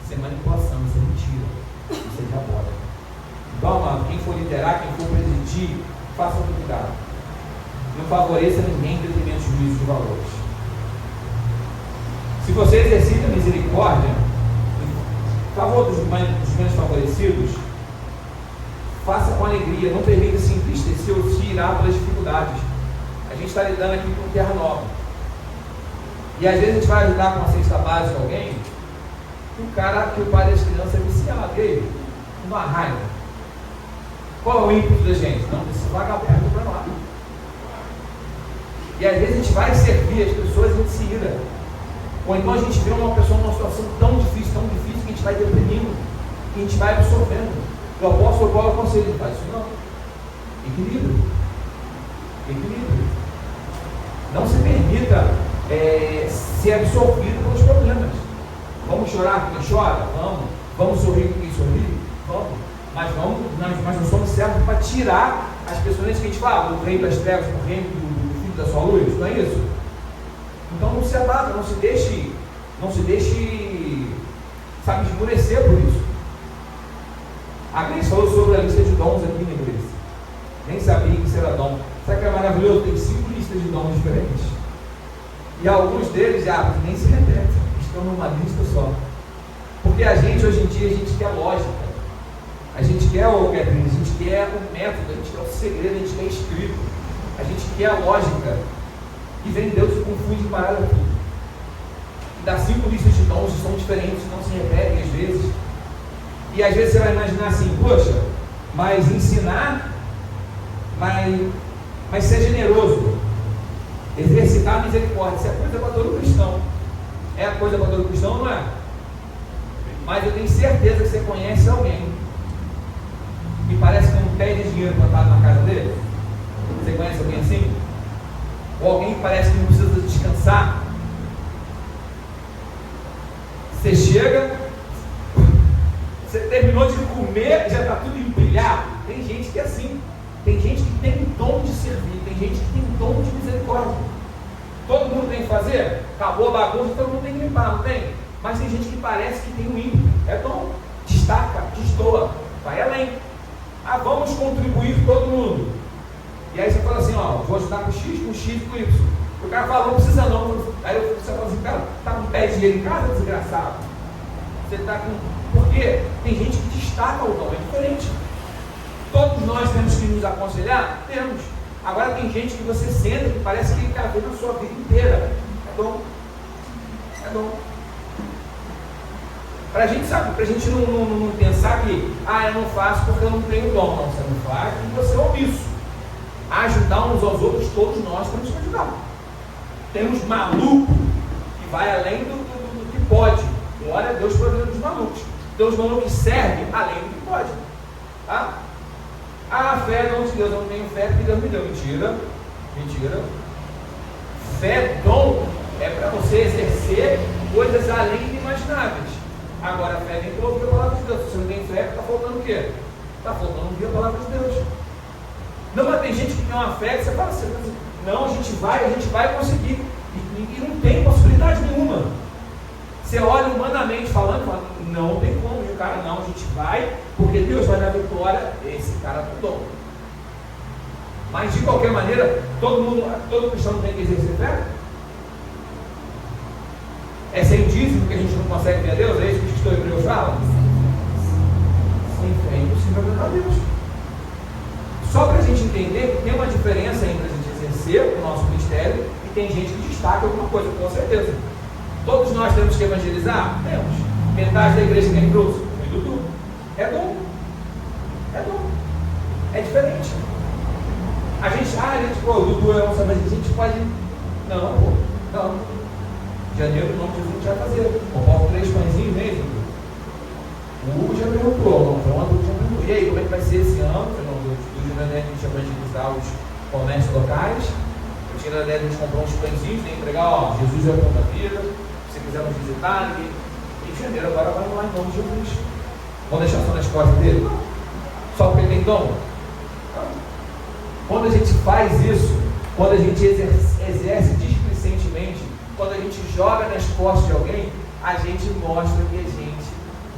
Isso é manipulação, isso é mentira. Isso é diabólico. Então, amado, quem for liderar, quem for presidir, faça muito cuidado. Não favoreça ninguém em detrimento de juízo de valores. Se você exercita misericórdia em favor dos menos favorecidos, faça com alegria, não permita se entristecer ou se irar pelas dificuldades. A gente está lidando aqui com terra nova. E às vezes a gente vai ajudar com uma cesta básica alguém, que o pai das crianças é viciado. E aí? Uma raiva. Qual é o ímpeto da gente? Não, esse vagabundo para lá. E às vezes a gente vai servir as pessoas e a gente se ira. Ou então a gente vê uma pessoa numa situação tão difícil, que a gente vai deprimindo, que a gente vai absorvendo. O apóstolo Paulo aconselha: faz isso não. Equilíbrio. Não se permita ser absorvido pelos problemas. Vamos chorar com quem chora? Vamos sorrir com quem sorri? Vamos. Mas não somos servos para tirar as pessoas que a gente fala, do reino das trevas para o reino do filho da sua luz, não é isso? Então não se abata, não se deixe, sabe, esmorecer por isso. A Grace falou sobre a lista de dons aqui na igreja. Nem sabia que isso era dom. Sabe que é maravilhoso? Tem 5 listas de dons diferentes. E alguns deles já nem se repetem, estão numa lista só. Porque a gente, hoje em dia, a gente quer lógica. A gente quer o Pedrinho, a gente quer o método, a gente quer o segredo, a gente quer escrito. A gente quer a lógica. E vem Deus e confunde para tudo. E dá 5 listas de dons que são diferentes, não se repetem às vezes. E às vezes você vai imaginar assim: poxa, mas ensinar, mas ser generoso, exercitar a misericórdia, isso é coisa para todo cristão. É a coisa para todo cristão, não é? Mas eu tenho certeza que você conhece alguém que parece que não pede dinheiro plantado na casa dele. Você conhece alguém assim? Ou alguém que parece que não precisa descansar? Você chega, você terminou de comer, já está tudo empilhado. Tem gente que é assim. Tem gente que tem o dom de servir, tem gente que tem o dom de misericórdia. Todo mundo tem que fazer? Acabou a bagunça, todo mundo tem que limpar, não tem? Mas tem gente que parece que tem um ímpeto. É dom. Destaca, destoa, vai além. Vamos contribuir todo mundo. E aí você fala assim, ó, vou ajudar com X, com X e com Y. O cara fala, não precisa não. Aí você fala assim, cara, tá com pé de dinheiro em casa, desgraçado? Você tá com... Porque tem gente que destaca o dom, é diferente. Todos nós temos que nos aconselhar? Temos. Agora tem gente que você senta que parece que ele quer ver na sua vida inteira. É dom. É dom. Pra gente, sabe, pra gente não pensar que, eu não faço porque eu não tenho dom. Não, você não faz porque você é omisso. Ajudar uns aos outros, todos nós temos que ajudar. Temos maluco que vai além do que pode. Glória a Deus por vida dos malucos. Tem os malucos que servem além do que pode. Tá? Fé é dom de Deus. Eu não tenho fé porque Deus me deu. Mentira. Mentira. Fé, dom, é para você exercer coisas além de imagináveis. Agora, a fé vem para ouvir a palavra de Deus. Se você não tem fé, está faltando o quê? Está faltando ouvir a palavra de Deus. Não, mas tem gente que tem uma fé que você fala assim, não, a gente vai conseguir. E não tem possibilidade nenhuma. Você olha humanamente falando, fala, não tem como. E o cara, não, a gente vai, porque Deus vai dar vitória. Esse cara tem dom. Mas de qualquer maneira, todo cristão tem que exercer fé? É sem dízimo que a gente não consegue ver a Deus? É isso que o pastor Hebreu fala? Sem fé é impossível agradar a Deus. Só para a gente entender que tem uma diferença entre a gente exercer o nosso ministério e tem gente que destaca alguma coisa, com certeza. Todos nós temos que evangelizar? Temos. Metade da igreja tem cruz? Tem tudo. É dom. É dom. É diferente. A gente, o Dudu é um mas a gente pode. Não. Janeiro, em nome de Jesus, a gente vai fazer. Comprar 3 pãezinhos mesmo. O Hugo já perguntou, o João já perguntou. E aí, como é que vai ser esse ano? A gente evangelizar os comércios locais. Eu tinha a ideia de a gente comprar uns pãezinhos, né, entregar, Jesus é o pão da vida. Se quiser nos visitar, em janeiro agora vamos lá em nome de Jesus. Vamos deixar só nas costas dele? Só porque ele tem dom? Não. Quando a gente faz isso, quando a gente exerce displicentemente, quando a gente joga nas costas de alguém, a gente mostra que a gente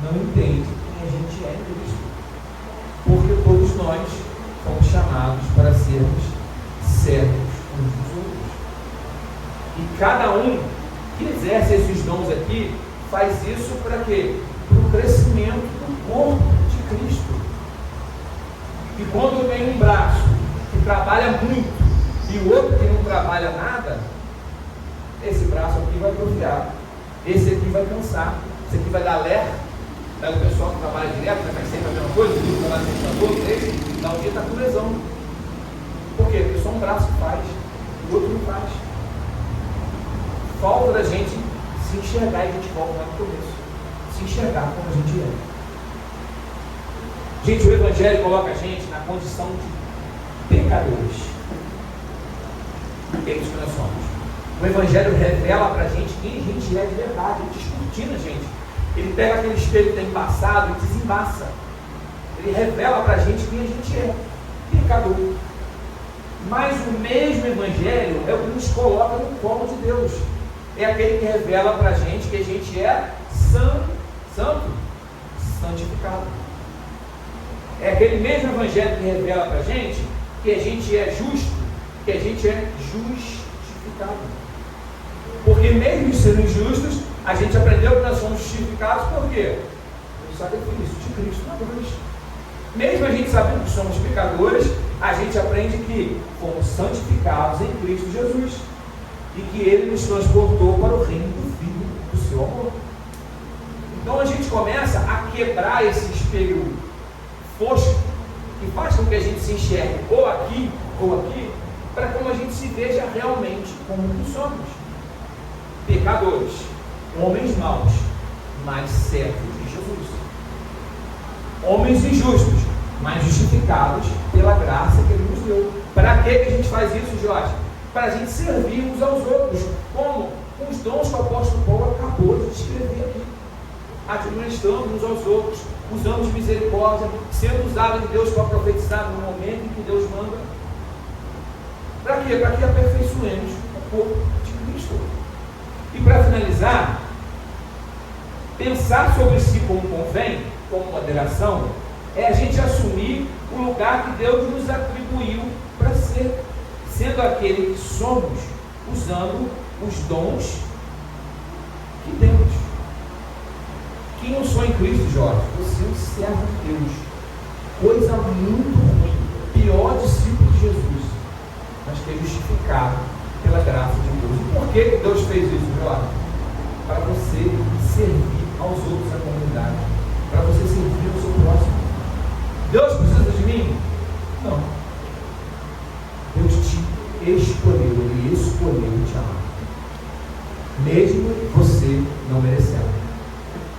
não entende quem a gente é em Cristo. Porque todos nós fomos chamados para sermos servos uns dos outros. E cada um que exerce esses dons aqui faz isso para quê? Para o crescimento do corpo de Cristo. E quando eu tenho um braço que trabalha muito e o outro que não trabalha nada, esse braço aqui vai atrofiar, esse aqui vai cansar, esse aqui vai dar alerta. Aí o pessoal que trabalha direto, faz sempre a mesma coisa, o trabalho de computador, esse, dá um dia está com lesão. Por quê? Porque só um braço faz, o outro não faz. Falta da gente se enxergar, e a gente volta lá no começo. Se enxergar como a gente é. Gente, o Evangelho coloca a gente na condição de pecadores. É isso que nós somos. O Evangelho revela para a gente quem a gente é de verdade, ele descortina a gente. Ele pega aquele espelho que está embaçado e desembaça. Ele revela para a gente quem a gente é. Pecador. Mas o mesmo Evangelho é o que nos coloca no colo de Deus. É aquele que revela para a gente que a gente é santo, santificado. É aquele mesmo Evangelho que revela para a gente que a gente é justo, que a gente é justificado. Porque mesmo sendo injustos, a gente aprendeu que nós somos justificados por quê? Pelo sacrifício de Cristo na cruz. Mesmo a gente sabendo que somos pecadores, a gente aprende que fomos santificados em Cristo Jesus e que Ele nos transportou para o reino do Filho do seu amor. Então a gente começa a quebrar esse espelho fosco que faz com que a gente se enxergue ou aqui, para como a gente se veja realmente como nós somos. Pecadores, homens maus, mas servos de Jesus. Homens injustos, mas justificados pela graça que Ele nos deu. Para que a gente faz isso, Jorge? Para a gente servir uns aos outros, como os dons que o apóstolo Paulo acabou de descrever aqui. Administrando uns aos outros, usando de misericórdia, sendo usado de Deus para profetizar no momento em que Deus manda. Para quê? Para que aperfeiçoemos o corpo de Cristo. E para finalizar, pensar sobre si como convém, como moderação, é a gente assumir o lugar que Deus nos atribuiu para ser sendo aquele que somos, usando os dons que temos. Quem eu sou em Cristo, Jorge? Você é um servo de Deus. Coisa muito ruim, pior discípulo de Jesus, mas que é justificado pela graça de Deus. E por que Deus fez isso, Jorge? Para você servir aos outros da comunidade, para você servir ao seu próximo. Deus precisa de mim? Não. Deus te escolheu, Ele escolheu te amar, mesmo você não merecendo.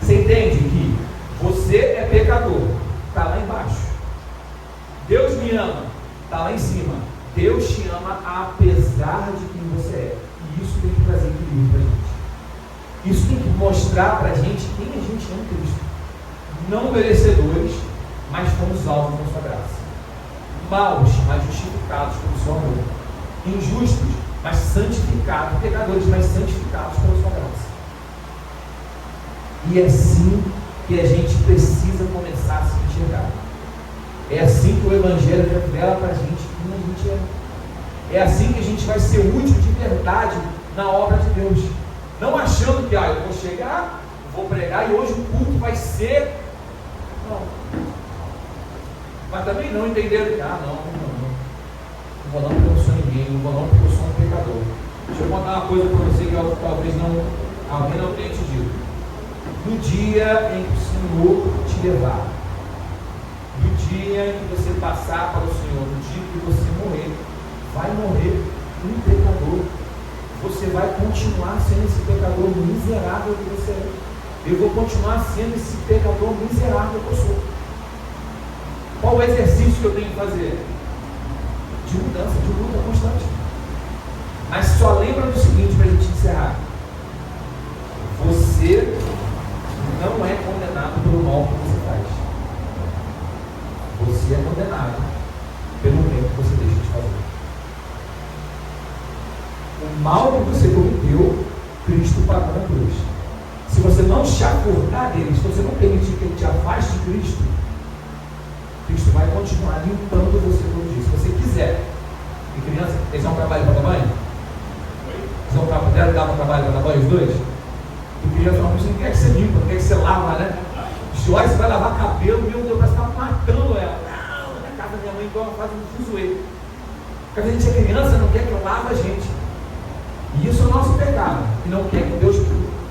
Você entende que você é pecador, está lá embaixo. Deus me ama, está lá em cima. Deus te ama apesar de quem você é. E isso tem que trazer equilíbrio para a gente. Isso tem que mostrar para a gente quem a gente é em Cristo. Não merecedores, mas fomos alvos da sua graça. Maus, mas justificados pelo seu amor. Injustos, mas santificados. Pecadores, mas santificados pela sua graça. E é assim que a gente precisa começar a se enxergar. É assim que o Evangelho revela para a gente quem a gente é. É assim que a gente vai ser útil de verdade na obra de Deus. Não achando que eu vou chegar, vou pregar e hoje o culto vai ser. Não. Mas também não entenderam que, não vou não porque eu não sou ninguém, não vou não porque eu sou um pecador. Deixa eu contar uma coisa para você que talvez alguém não tenha te dito. No dia em que o Senhor te levar, no dia em que você passar para o Senhor, no dia em que você morrer, vai morrer um pecador. Você vai continuar sendo esse pecador miserável que você é. Eu vou continuar sendo esse pecador miserável que eu sou. Qual o exercício que eu tenho que fazer? De mudança, de luta constante. Mas só lembra do seguinte para a gente encerrar. Você não é condenado pelo mal que você faz. Você é condenado pelo bem que você deixa de fazer. O mal que você cometeu, Cristo pagou na cruz. Se você não se acordar dele, se você não permitir que ele te afaste de Cristo, Cristo vai continuar limpando você todo dia. Se você quiser. E criança, eles vão trabalhar para dar banho? Eles vão puderam dar para trabalho para dar banho os dois? E criança, você não quer que você limpa, não quer que você lava, né? Joyce vai lavar cabelo, meu Deus, parece que está matando ela. Não, na casa da minha mãe, então ela faz um fuzuê. Porque a gente é criança, não quer que eu lave a gente. E isso é o nosso pecado. E não quer que Deus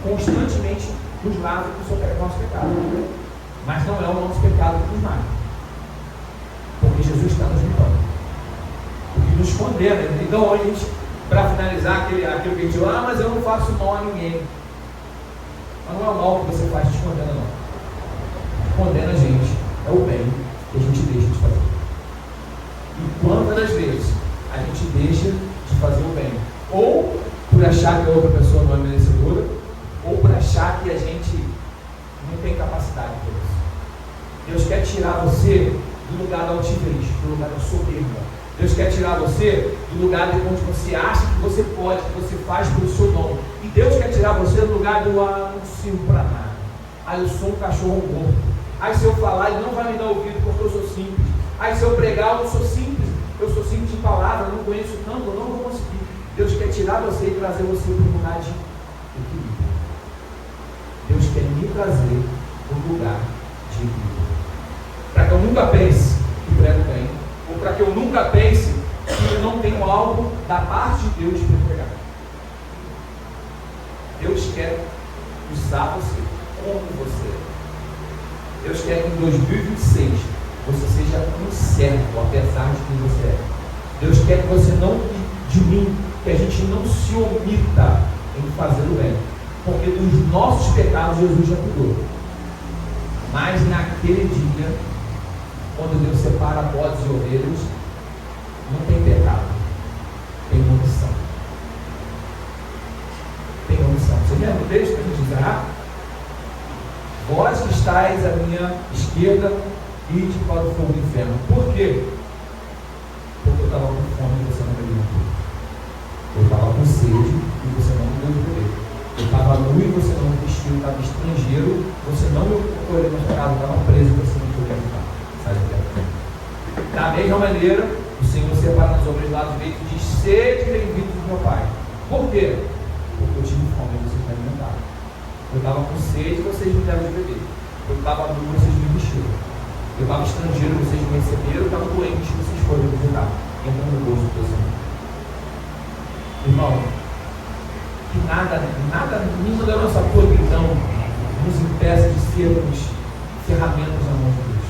constantemente nos lave com o nosso pecado. Mas não é o nosso pecado que nos mata. Porque Jesus está nos limpando. O que nos condena. Então, a gente, para finalizar aquilo que a gente diz, mas eu não faço mal a ninguém. Mas não é o mal que você faz te condena, não. O que condena a gente é o bem que a gente deixa de fazer. E quantas das vezes a gente deixa de fazer o bem? Ou por achar que a outra pessoa não é merecedora, ou por achar que a gente não tem capacidade para isso. Deus quer tirar você do lugar da altivez, do lugar da soberba. Deus quer tirar você do lugar de onde você acha que você pode, que você faz pelo seu nome. E Deus quer tirar você do lugar do não sirvo para nada. Eu sou um cachorro morto. Se eu falar, ele não vai me dar ouvido porque eu sou simples. Se eu pregar, eu sou simples. Eu sou simples de palavra, eu não conheço tanto, eu não vou conseguir. Deus quer tirar você e trazer você para um lugar de equilíbrio. Deus quer me trazer para um lugar de equilíbrio. Para que eu nunca pense que prego bem, ou para que eu nunca pense que eu não tenho algo da parte de Deus para pregar. Deus quer usar você como você é. Deus quer que em 2026 você seja um servo, apesar de quem você é. Deus quer que você não, de mim, que a gente não se omita em fazer o bem. Porque dos nossos pecados Jesus já cuidou. Mas naquele dia, quando Deus separa bodes e ovelhas, não tem pecado, tem omissão. Tem omissão. Você lembra o texto que a gente diz? Vós que estáis à minha esquerda, ide para o fogo do inferno. Por quê? Porque eu estava com fome e você não me alimentou. Eu estava com sede e você não me deu de beber. Eu estava nu e você não me vestiu. Eu estava estrangeiro, você não me acolheu na sua casa. Eu estava preso e você não me foi visitar. Sai de perto. Da mesma maneira, o Senhor separa nas obras do lado direito e diz: sede bem-vindos do meu Pai. Por quê? Porque eu tive fome e vocês me alimentaram. Eu estava com sede e vocês me deram de beber. Eu estava nu, vocês me vestiram. Eu estava estrangeiro, vocês me receberam. Eu estava doente, vocês foram me visitar. Entra no gosto do Senhor. Irmão, que nenhuma da nossa podridão nos impeça de sermos ferramentas na mão de Deus.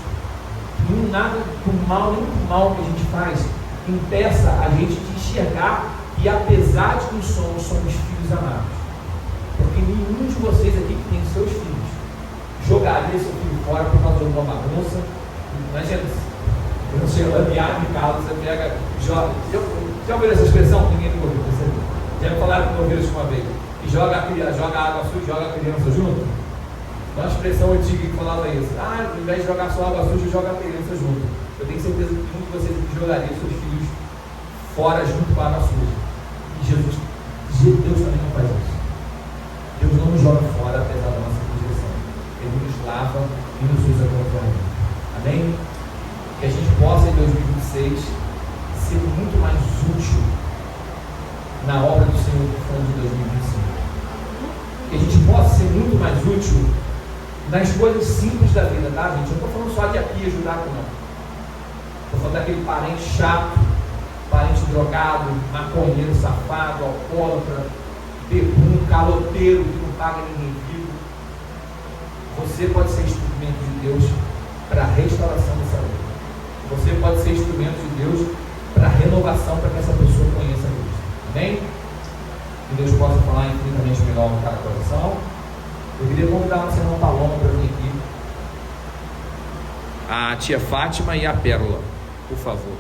Nada do mal, nem do mal que a gente faz, impeça a gente de enxergar que, apesar de que somos filhos amados. Porque nenhum de vocês aqui que tem seus filhos jogaria seu filho fora por causa de uma bagunça. Imagina, eu sei, lambeado de carro, você pega, joga. Já ouviram essa expressão? Ninguém nunca ouviu. Já me falaram que não ouviram isso uma vez. Que joga água suja e joga a criança junto. Uma expressão antiga que falava isso. Ao invés de jogar só água suja, joga a criança junto. Eu tenho certeza que nenhum de vocês jogaria seus filhos fora junto com a água suja. E Deus também não faz isso. Deus não nos joga fora apesar da nossa rejeição. Ele nos lava e nos usa como ferramenta. Amém? Que a gente possa em 2026 ser muito mais útil na obra do Senhor que foi de 2025. Que a gente possa ser muito mais útil nas coisas simples da vida, tá, gente? Eu não estou falando só de aqui ajudar com não. Estou falando daquele parente chato, parente drogado, maconheiro, safado, alcoólatra, bebum, caloteiro que não paga ninguém vivo. Você pode ser instrumento de Deus para a restauração dessa vida. Você pode ser instrumento de Deus para a renovação, para que essa pessoa conheça Deus. Amém? Que Deus possa falar infinitamente melhor no cada coração. Eu queria convidar a nossa irmã Paloma para vir aqui. A tia Fátima e a Pérola, por favor.